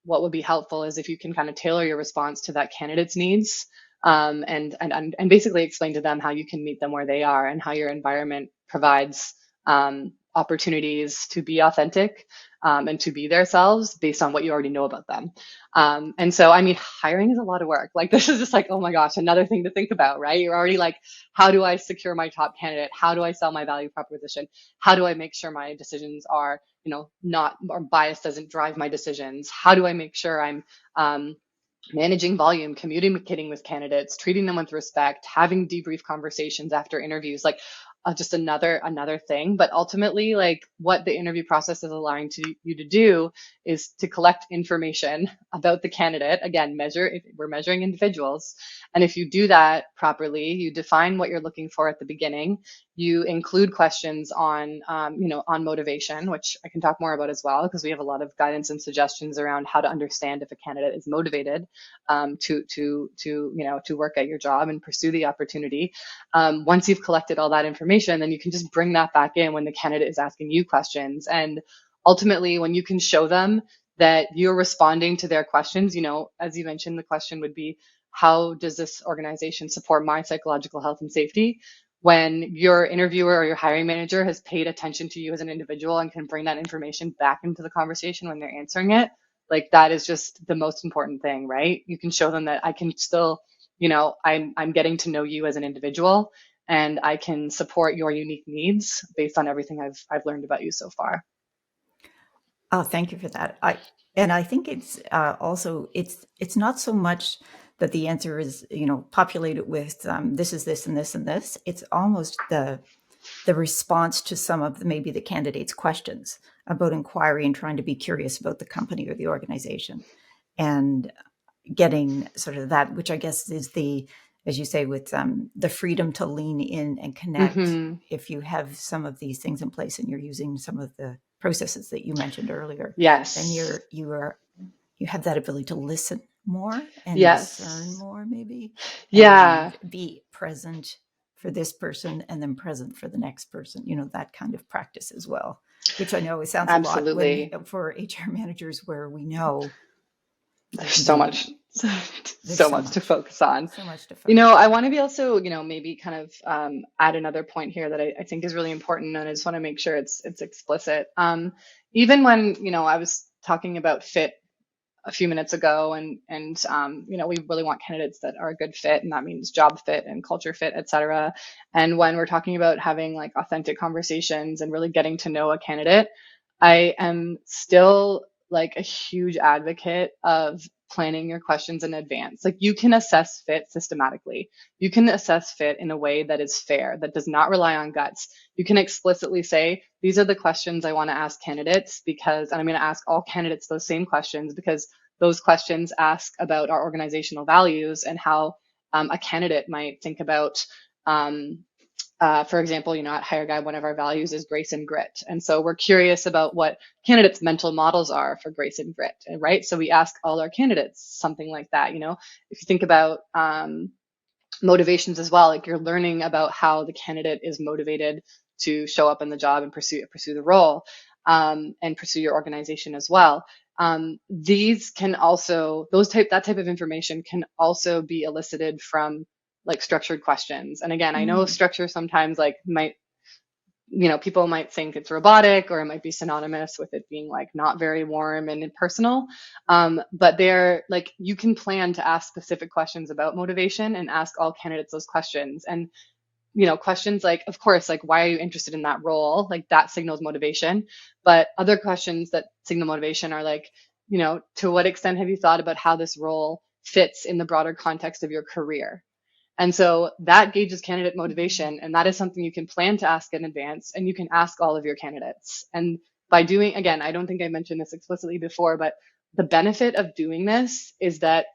would be helpful is if you can kind of tailor your response to that candidate's needs, and basically explain to them how you can meet them where they are and how your environment provides opportunities to be authentic and to be themselves based on what you already know about them. And so, I mean, hiring is a lot of work. This is just oh my gosh, another thing to think about, right? You're already how do I secure my top candidate? How do I sell my value proposition? How do I make sure my decisions are, not, or bias doesn't drive my decisions? How do I make sure I'm managing volume, communicating with candidates, treating them with respect, having debrief conversations after interviews, just another thing. But ultimately, what the interview process is allowing you to do is to collect information about the candidate. Again, we're measuring individuals. And if you do that properly, you define what you're looking for at the beginning. You include questions on motivation, which I can talk more about as well, because we have a lot of guidance and suggestions around how to understand if a candidate is motivated to work at your job and pursue the opportunity. Once you've collected all that information, then you can just bring that back in when the candidate is asking you questions. And ultimately, when you can show them that you're responding to their questions, as you mentioned, the question would be, how does this organization support my psychological health and safety? When your interviewer or your hiring manager has paid attention to you as an individual and can bring that information back into the conversation when they're answering it, that is just the most important thing, right? You can show them that I can still, I'm getting to know you as an individual and I can support your unique needs based on everything I've learned about you so far. Oh, thank you for that. I think it's also it's not so much that the answer is populated with this is this and this and this. It's almost the response to some of maybe the candidate's questions about inquiry and trying to be curious about the company or the organization, and getting sort of that, which I guess is as you say, with the freedom to lean in and connect. If you have some of these things in place and you're using some of the processes that you mentioned earlier, yes, then you have that ability to listen more and discern more, maybe. And be present for this person and then present for the next person. That kind of practice as well, which I know it sounds absolutely a lot for HR managers, where we know there's so much to focus on. So much to focus. I want to be also, maybe kind of add another point here that I think is really important, and I just want to make sure it's explicit. Even when, I was talking about fit a few minutes ago, and we really want candidates that are a good fit, and that means job fit and culture fit, et cetera. And when we're talking about having authentic conversations and really getting to know a candidate, I am still a huge advocate of planning your questions in advance. Like, you can assess fit systematically. You can assess fit in a way that is fair, that does not rely on guts. You can explicitly say, these are the questions I want to ask candidates because, and I'm going to ask all candidates those same questions because those questions ask about our organizational values and how a candidate might think about, for example, at HireGuide, one of our values is grace and grit. And so we're curious about what candidates' mental models are for grace and grit, right? So we ask all our candidates something like that. If you think about motivations as well, like, you're learning about how the candidate is motivated to show up in the job and pursue the role, and pursue your organization as well. These can also, that type of information can also be elicited from like structured questions. And again, I know structure sometimes people might think it's robotic, or it might be synonymous with it being like not very warm and impersonal. But they're like, you can plan to ask specific questions about motivation and ask all candidates those questions. And, questions like, of course, like, why are you interested in that role? Like, that signals motivation. But other questions that signal motivation are like, to what extent have you thought about how this role fits in the broader context of your career? And so that gauges candidate motivation. And that is something you can plan to ask in advance, and you can ask all of your candidates. And by doing, again, I don't think I mentioned this explicitly before, but the benefit of doing this is that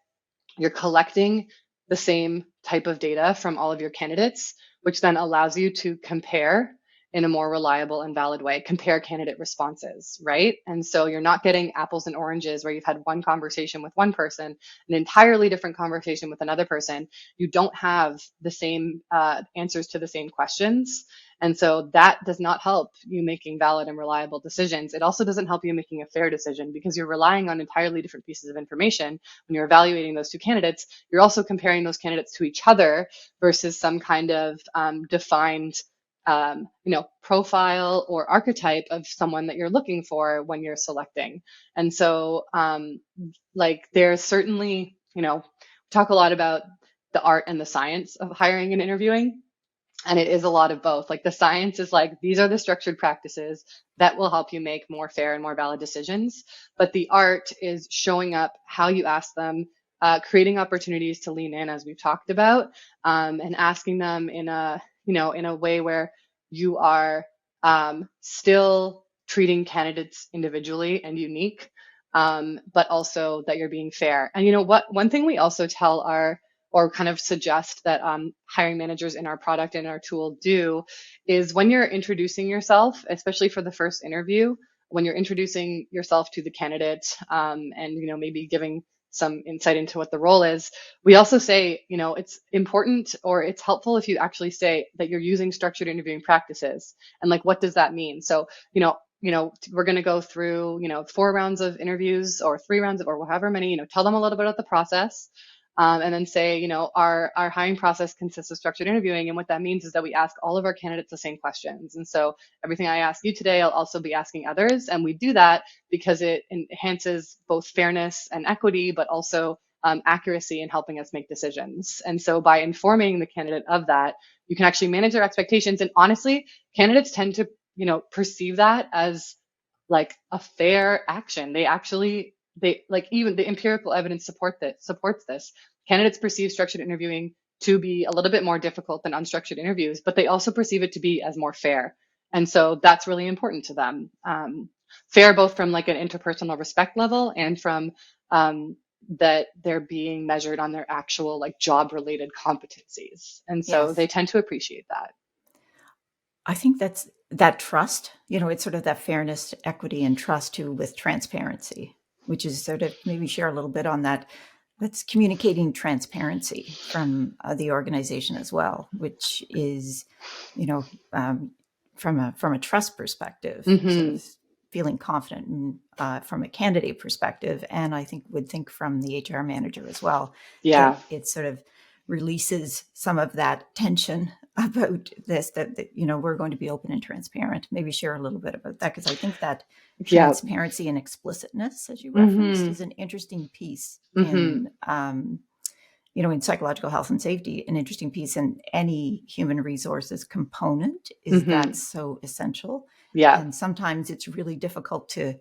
you're collecting the same type of data from all of your candidates, which then allows you to compare in a more reliable and valid way, compare candidate responses, right? And so you're not getting apples and oranges where you've had one conversation with one person, an entirely different conversation with another person. You don't have the same answers to the same questions. And so that does not help you making valid and reliable decisions. It also doesn't help you making a fair decision, because you're relying on entirely different pieces of information. When you're evaluating those two candidates, you're also comparing those candidates to each other versus some kind of defined profile or archetype of someone that you're looking for when you're selecting. And so, there's certainly, talk a lot about the art and the science of hiring and interviewing. And it is a lot of both. Like, the science is like, these are the structured practices that will help you make more fair and more valid decisions. But the art is showing up how you ask them, creating opportunities to lean in, as we've talked about, and asking them in a way where you are still treating candidates individually and unique, but also that you're being fair. And one thing we also tell or kind of suggest that hiring managers in our product and our tool do is, when you're introducing yourself, especially for the first interview, when you're introducing yourself to the candidate, and maybe giving some insight into what the role is, we also say, it's important, or it's helpful if you actually say that you're using structured interviewing practices. And like, what does that mean? So, we're going to go through, 4 rounds of interviews or 3 rounds of, or however many, tell them a little bit about the process. And then say, our hiring process consists of structured interviewing. And what that means is that we ask all of our candidates the same questions. And so everything I ask you today, I'll also be asking others. And we do that because it enhances both fairness and equity, but also accuracy in helping us make decisions. And so by informing the candidate of that, you can actually manage their expectations. And honestly, candidates tend to, perceive that as like a fair action. Even the empirical evidence supports this. Candidates perceive structured interviewing to be a little bit more difficult than unstructured interviews, but they also perceive it to be as more fair. And so that's really important to them. Fair both from like an interpersonal respect level and from that they're being measured on their actual like job related competencies. And so Yes. they tend to appreciate that. I think that's that trust, it's sort of that fairness, equity, and trust too, with transparency, which is sort of, maybe share a little bit on that. That's communicating transparency from the organization as well, which is, from a trust perspective, sort of feeling confident from a candidate perspective. And I would think from the HR manager as well. Yeah. It sort of releases some of that tension about this, that we're going to be open and transparent. Maybe share a little bit about that, because I think that transparency and explicitness, as you referenced, is an interesting piece in in psychological health and safety. An interesting piece in any human resources component is that so essential. Yeah. And sometimes it's really difficult to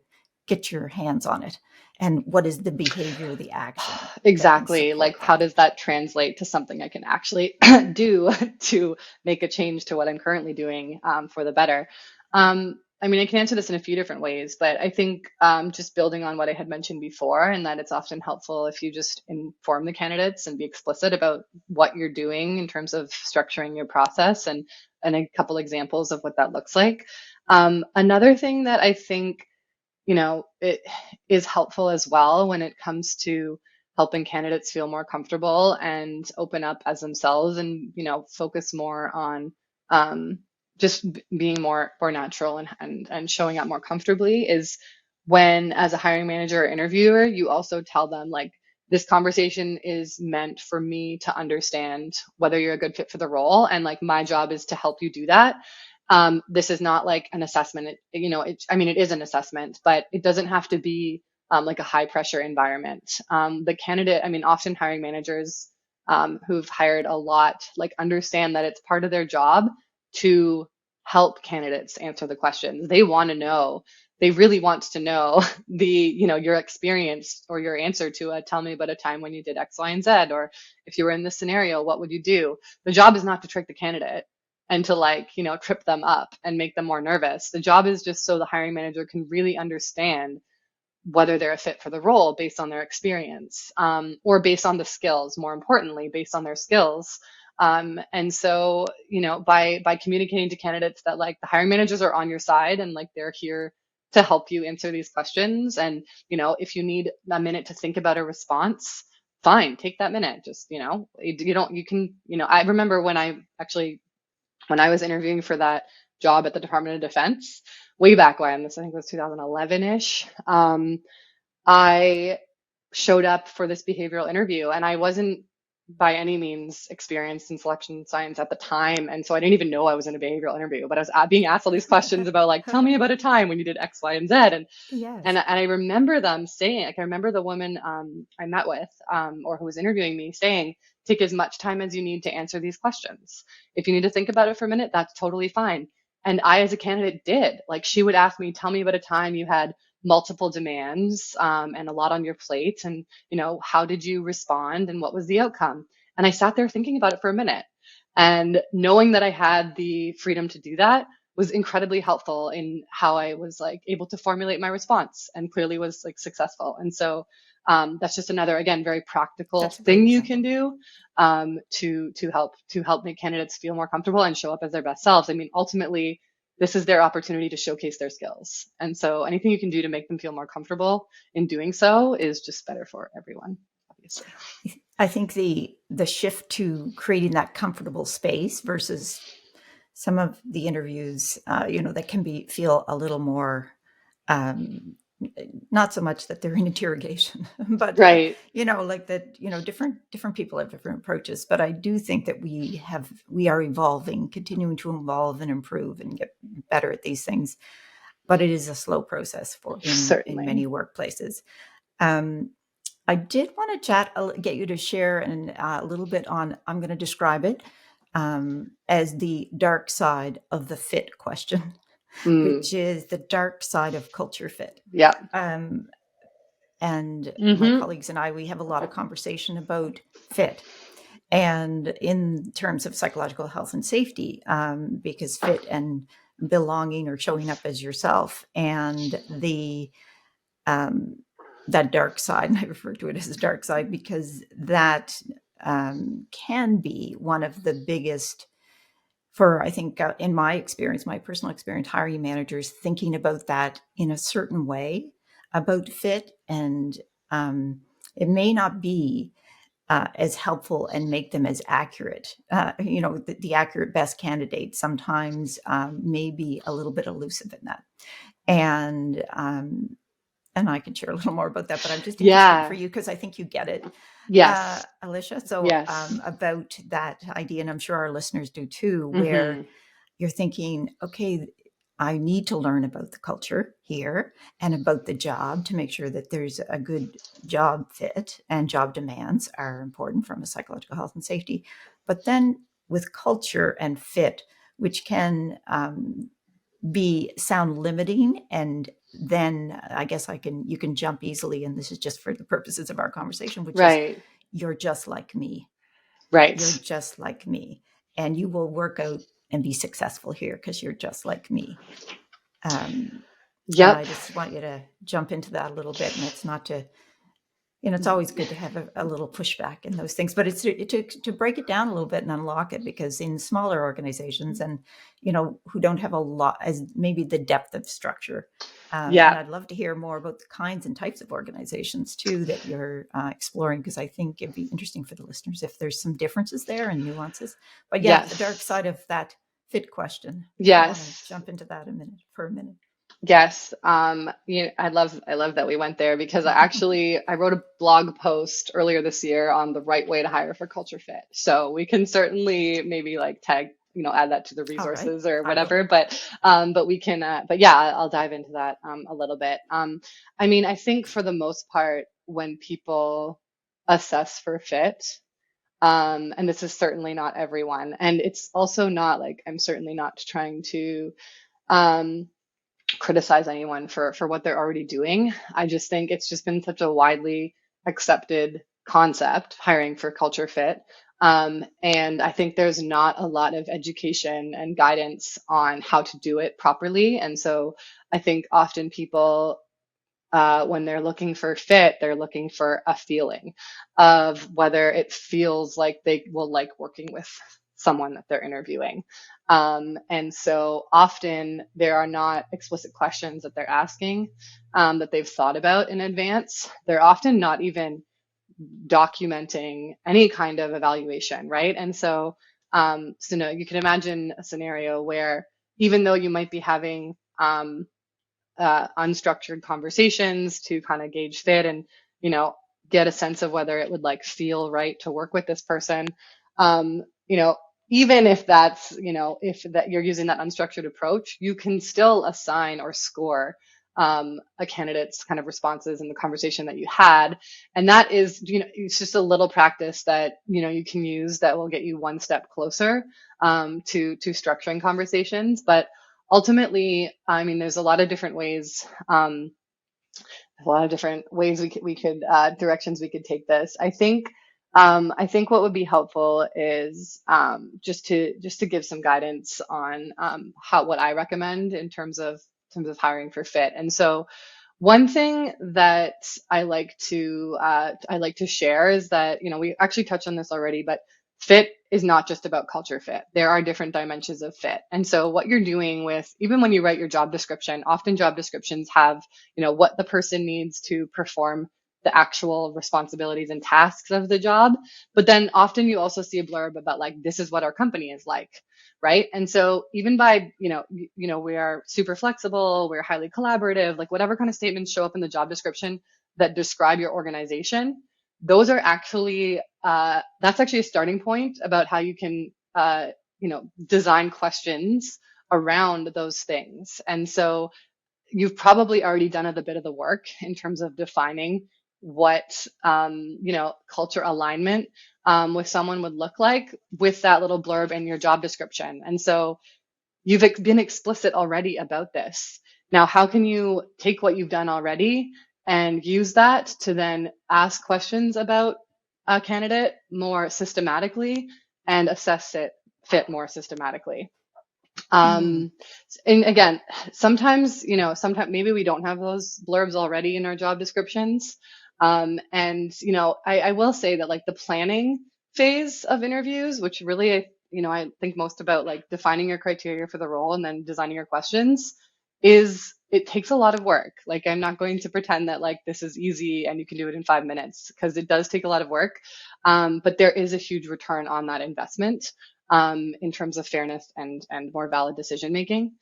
get your hands on it? And what is the behavior, the action that can Exactly. support Like, how that? does that translate to something I can actually do to make a change to what I'm currently doing for the better? I mean, I can answer this in a few different ways, but I think just building on what I had mentioned before, and that it's often helpful if you just inform the candidates and be explicit about what you're doing in terms of structuring your process, and a couple examples of what that looks like. Another thing that I think it is helpful as well when it comes to helping candidates feel more comfortable and open up as themselves, and, focus more on just being more natural, and showing up more comfortably, is when, as a hiring manager or interviewer, you also tell them, like, this conversation is meant for me to understand whether you're a good fit for the role. And, like, my job is to help you do that. This is not like an assessment. I mean, it is an assessment, but it doesn't have to be like a high pressure environment. The candidate, I mean, often hiring managers who've hired a lot, like, understand that it's part of their job to help candidates answer the questions. They want to know. They really want to know your experience or your answer to tell me about a time when you did X, Y, and Z, or if you were in this scenario, what would you do? The job is not to trick the candidate and to, like, trip them up and make them more nervous. The job is just so the hiring manager can really understand whether they're a fit for the role based on their experience, or based on the skills, more importantly, based on their skills. And so, by communicating to candidates that, like, the hiring managers are on your side, and, like, they're here to help you answer these questions. And, if you need a minute to think about a response, fine, take that minute. Just, I remember when I was interviewing for that job at the Department of Defense, way back when, I think it was 2011-ish, I showed up for this behavioral interview, and I wasn't by any means experienced in selection science at the time. And so I didn't even know I was in a behavioral interview, but I was being asked all these questions about, like, tell me about a time when you did X, Y, and Z. And Yes. I remember them saying, like, I remember the woman I met with, or who was interviewing me, saying, take as much time as you need to answer these questions. If you need to think about it for a minute, that's totally fine. And I, as a candidate, did. Like, she would ask me, tell me about a time you had multiple demands and a lot on your plate, and, how did you respond, and what was the outcome? And I sat there thinking about it for a minute. And knowing that I had the freedom to do that was incredibly helpful in how I was, like, able to formulate my response, and clearly was, like, successful. And so that's just another, again, very practical thing you can do to help make candidates feel more comfortable and show up as their best selves. I mean, ultimately, this is their opportunity to showcase their skills. And so anything you can do to make them feel more comfortable in doing so is just better for everyone, obviously. I think the shift to creating that comfortable space versus some of the interviews, that can feel a little more, not so much that they're an interrogation, but Right. like that, different people have different approaches. But I do think that we are evolving, continuing to evolve and improve and get better at these things. But it is a slow process in many workplaces. I did want to get you to share a little bit on, I'm going to describe it as the dark side of the fit question, which is the dark side of culture fit. Yeah. And my colleagues and I, we have a lot of conversation about fit, and in terms of psychological health and safety, because fit and belonging, or showing up as yourself, and that dark side, and I refer to it as the dark side because that can be one of the biggest, for, I think, in my experience, my personal experience, hiring managers thinking about that in a certain way about fit, and it may not be as helpful and make them as accurate. The accurate best candidate sometimes may be a little bit elusive in that. And I can share a little more about that, but I'm just interested for you because I think you get it. Yes. Alycia. So Yes. About that idea, and I'm sure our listeners do too, where you're thinking, okay, I need to learn about the culture here and about the job to make sure that there's a good job fit, and job demands are important from a psychological health and safety. But then with culture and fit, which can sound limiting and then I guess you can jump easily. And this is just for the purposes of our conversation, which is Right. you're just like me. Right. You're just like me. And you will work out and be successful here because you're just like me. And I Yep. just want you to jump into that a little bit. And it's not to, it's always good to have a little pushback in those things, but it's to break it down a little bit and unlock it, because in smaller organizations and, who don't have a lot as maybe the depth of structure. And Yeah. I'd love to hear more about the kinds and types of organizations too that you're exploring, because I think it'd be interesting for the listeners if there's some differences there and nuances. But yeah, Yes. the dark side of that fit question. Yes. I want to jump into that for a minute. Yes. I love that we went there, because I wrote a blog post earlier this year on the right way to hire for culture fit. So we can certainly maybe like tag, add that to the resources or whatever, but we can, but yeah, I'll dive into that, a little bit. I think for the most part, when people assess for fit, and this is certainly not everyone, and it's also not like, I'm certainly not trying to, criticize anyone for what they're already doing. I just think it's just been such a widely accepted concept, hiring for culture fit. And I think there's not a lot of education and guidance on how to do it properly. And so I think often people, when they're looking for fit, they're looking for a feeling of whether it feels like they will like working with someone that they're interviewing. And so often there are not explicit questions that they're asking, that they've thought about in advance. They're often not even documenting any kind of evaluation, right? And so, no, you can imagine a scenario where even though you might be having unstructured conversations to kind of gauge fit and, get a sense of whether it would like feel right to work with this person. Even if that's, if that you're using that unstructured approach, you can still assign or score a candidate's kind of responses in the conversation that you had. And that is, it's just a little practice that, you can use that will get you one step closer to structuring conversations. But ultimately, there's a lot of different ways, we could directions we could take this. I think what would be helpful is just to give some guidance on what I recommend in terms of hiring for fit. And so one thing that I like to share is that, we actually touched on this already, but fit is not just about culture fit. There are different dimensions of fit. And so what you're doing with, even when you write your job description, often job descriptions have, what the person needs to perform the actual responsibilities and tasks of the job. But then often you also see a blurb about like, this is what our company is like, right? And so even by, we are super flexible, we're highly collaborative, like whatever kind of statements show up in the job description that describe your organization, those are actually, that's actually a starting point about how you can, design questions around those things. And so you've probably already done a bit of the work in terms of defining what, culture alignment with someone would look like with that little blurb in your job description. And so you've been explicit already about this. Now, how can you take what you've done already and use that to then ask questions about a candidate more systematically and assess it fit more systematically? And again, sometimes maybe we don't have those blurbs already in our job descriptions. And, I will say that like the planning phase of interviews, which really, I think most about like defining your criteria for the role and then designing your questions, it takes a lot of work. Like, I'm not going to pretend that like this is easy and you can do it in 5 minutes, because it does take a lot of work. But there is a huge return on that investment, in terms of fairness and more valid decision making.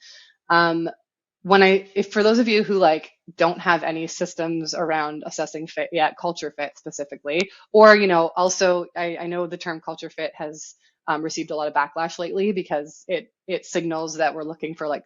If for those of you who like don't have any systems around assessing fit yet, culture fit specifically, or also I know the term culture fit has received a lot of backlash lately because it signals that we're looking for like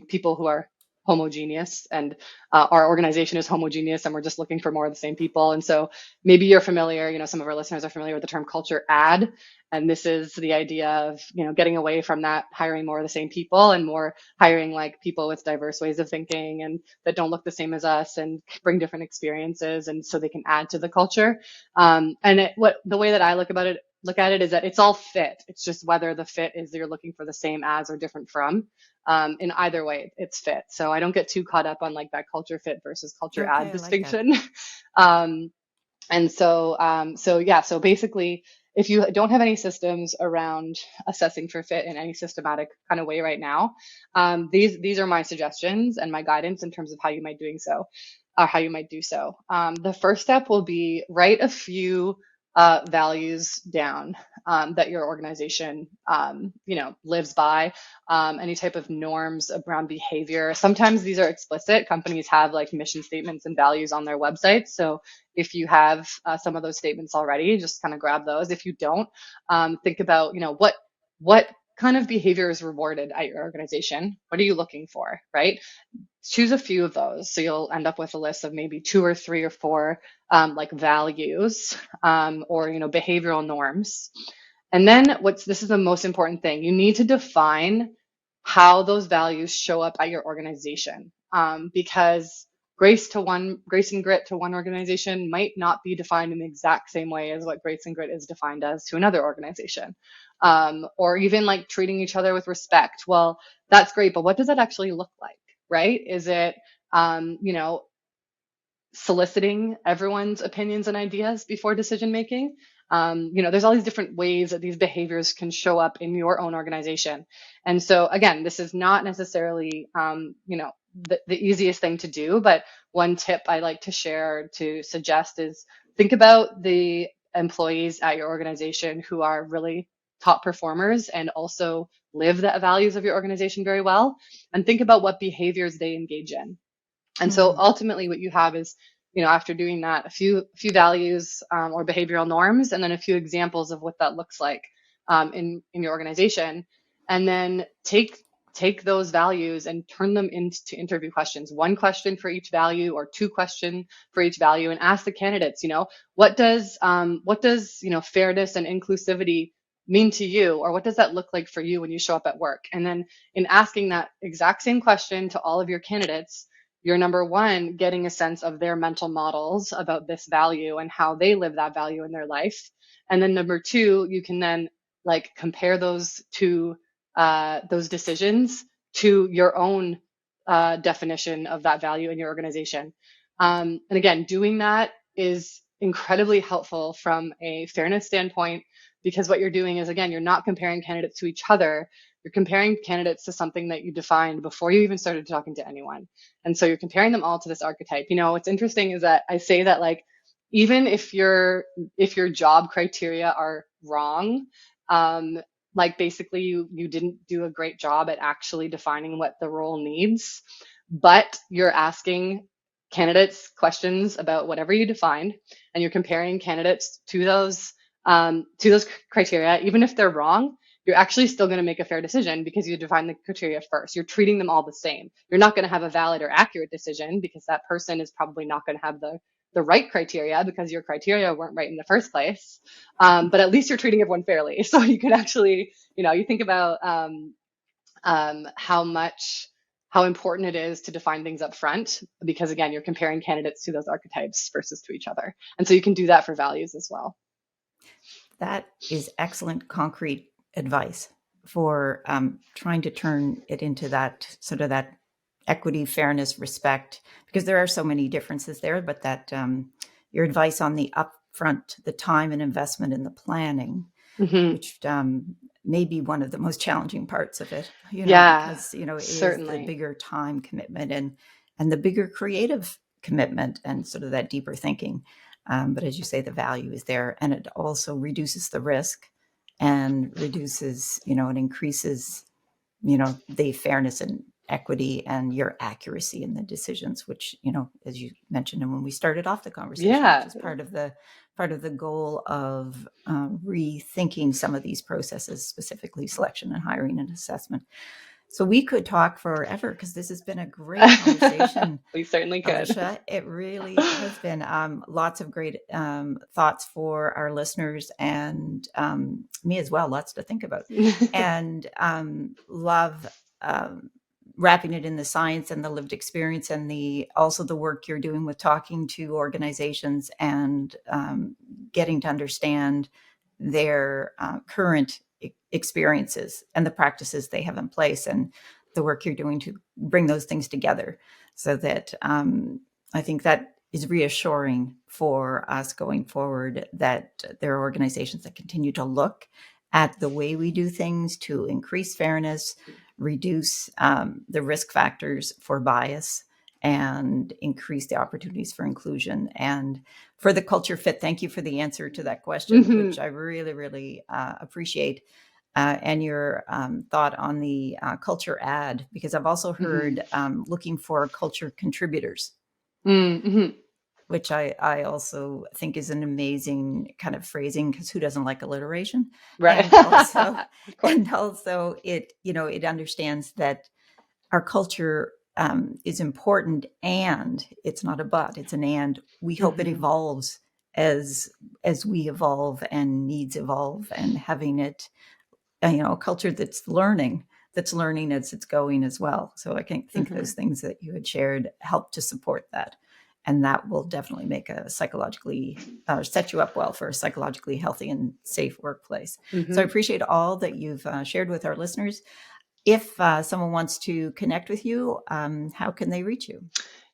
people who are homogeneous, and our organization is homogeneous, and we're just looking for more of the same people. And so maybe you're familiar, some of our listeners are familiar with the term culture add. And this is the idea of, getting away from that, hiring more of the same people and more hiring like people with diverse ways of thinking and that don't look the same as us and bring different experiences. And so they can add to the culture. And the way that I look at it is that it's all fit. It's just whether the fit is you're looking for the same as or different from. In either way, it's fit. So I don't get too caught up on like that culture fit versus culture add distinction. So basically, if you don't have any systems around assessing for fit in any systematic kind of way right now, these are my suggestions and my guidance in terms of how you might do so. The first step will be write a few values down that your organization, lives by, any type of norms around behavior. Sometimes these are explicit. Companies have like mission statements and values on their websites. So if you have some of those statements already, just kind of grab those. If you don't, think about, what kind of behavior is rewarded at your organization? What are you looking for, right? Choose a few of those. So you'll end up with a list of maybe 2 or 3 or 4 like values or behavioral norms. And then this is the most important thing. You need to define how those values show up at your organization, because grace and grit to one organization might not be defined in the exact same way as what grace and grit is defined as to another organization. Or even like treating each other with respect. Well, that's great, but what does that actually look like, right? Is it, soliciting everyone's opinions and ideas before decision making? There's all these different ways that these behaviors can show up in your own organization. And so again, this is not necessarily, the easiest thing to do, but one tip I like to share to suggest is think about the employees at your organization who are really top performers and also live the values of your organization very well, and think about what behaviors they engage in. And so ultimately what you have is, after doing that, a few values or behavioral norms, and then a few examples of what that looks like in your organization. And then take those values and turn them into interview questions. 1 question for each value or 2 questions for each value, and ask the candidates, what does fairness and inclusivity mean to you, or what does that look like for you when you show up at work? And then in asking that exact same question to all of your candidates, you're number 1, getting a sense of their mental models about this value and how they live that value in their life. And then number 2, you can then like compare those decisions to your own definition of that value in your organization. And again, doing that is incredibly helpful from a fairness standpoint, because what you're doing is, again, you're not comparing candidates to each other. You're comparing candidates to something that you defined before you even started talking to anyone. And so you're comparing them all to this archetype. What's interesting is that I say that like, even if your job criteria are wrong, like basically you didn't do a great job at actually defining what the role needs, but you're asking candidates questions about whatever you defined, and you're comparing candidates to those criteria. Even if they're wrong, you're actually still going to make a fair decision because you define the criteria first. You're treating them all the same. You're not going to have a valid or accurate decision because that person is probably not going to have the right criteria because your criteria weren't right in the first place. But at least you're treating everyone fairly. So you could actually, you think about how important it is to define things up front, because again, you're comparing candidates to those archetypes versus to each other. And so you can do that for values as well. That is excellent concrete advice for trying to turn it into that sort of that equity, fairness, respect, because there are so many differences there, but that your advice on the upfront, the time and investment in the planning, which may be one of the most challenging parts of it, because, it is the bigger time commitment and the bigger creative commitment and sort of that deeper thinking. But as you say, the value is there, and it also reduces the risk and reduces, and increases, the fairness and equity and your accuracy in the decisions, which, as you mentioned, and when we started off the conversation, which is part of the goal of rethinking some of these processes, specifically selection and hiring and assessment. So we could talk forever because this has been a great conversation. We certainly could. Alycia, it really has been lots of great thoughts for our listeners and me as well. Lots to think about, and love wrapping it in the science and the lived experience, and also the work you're doing with talking to organizations and getting to understand their current experiences and the practices they have in place, and the work you're doing to bring those things together, so that I think that is reassuring for us going forward, that there are organizations that continue to look at the way we do things to increase fairness, reduce the risk factors for bias, and increase the opportunities for inclusion and for the culture fit. Thank you for the answer to that question, which I really, really appreciate. And your thought on the culture ad, because I've also heard looking for culture contributors, which I also think is an amazing kind of phrasing, because who doesn't like alliteration? Right. And also it, it understands that our culture is important, and it's not a but, it's an and. We hope it evolves as we evolve and needs evolve, and having it, a culture that's learning as it's going as well. So I can think those things that you had shared help to support that. And that will definitely make a psychologically, set you up well for a psychologically healthy and safe workplace. So I appreciate all that you've shared with our listeners. If someone wants to connect with you, how can they reach you?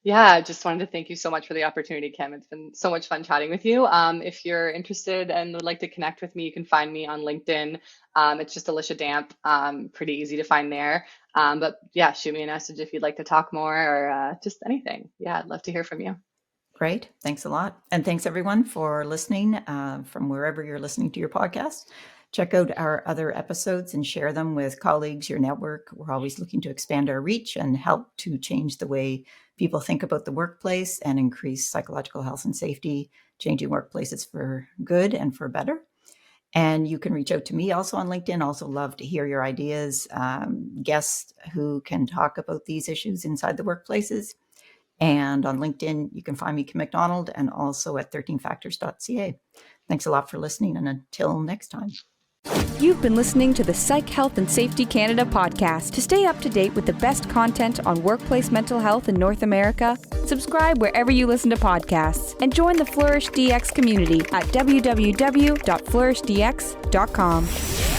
Yeah, just wanted to thank you so much for the opportunity, Kim. It's been so much fun chatting with you. If you're interested and would like to connect with me, you can find me on LinkedIn. It's just Alycia Damp, pretty easy to find there. But yeah, shoot me a message if you'd like to talk more, or just anything. Yeah, I'd love to hear from you. Great. Thanks a lot. And thanks everyone for listening from wherever you're listening to your podcast. Check out our other episodes and share them with colleagues, your network. We're always looking to expand our reach and help to change the way people think about the workplace and increase psychological health and safety, changing workplaces for good and for better. And you can reach out to me also on LinkedIn. Also love to hear your ideas, guests who can talk about these issues inside the workplaces. And on LinkedIn, you can find me, Kim MacDonald, and also at 13factors.ca. Thanks a lot for listening, and until next time. You've been listening to the Psych Health and Safety Canada podcast. To stay up to date with the best content on workplace mental health in North America, subscribe wherever you listen to podcasts and join the Flourish DX community at www.flourishdx.com.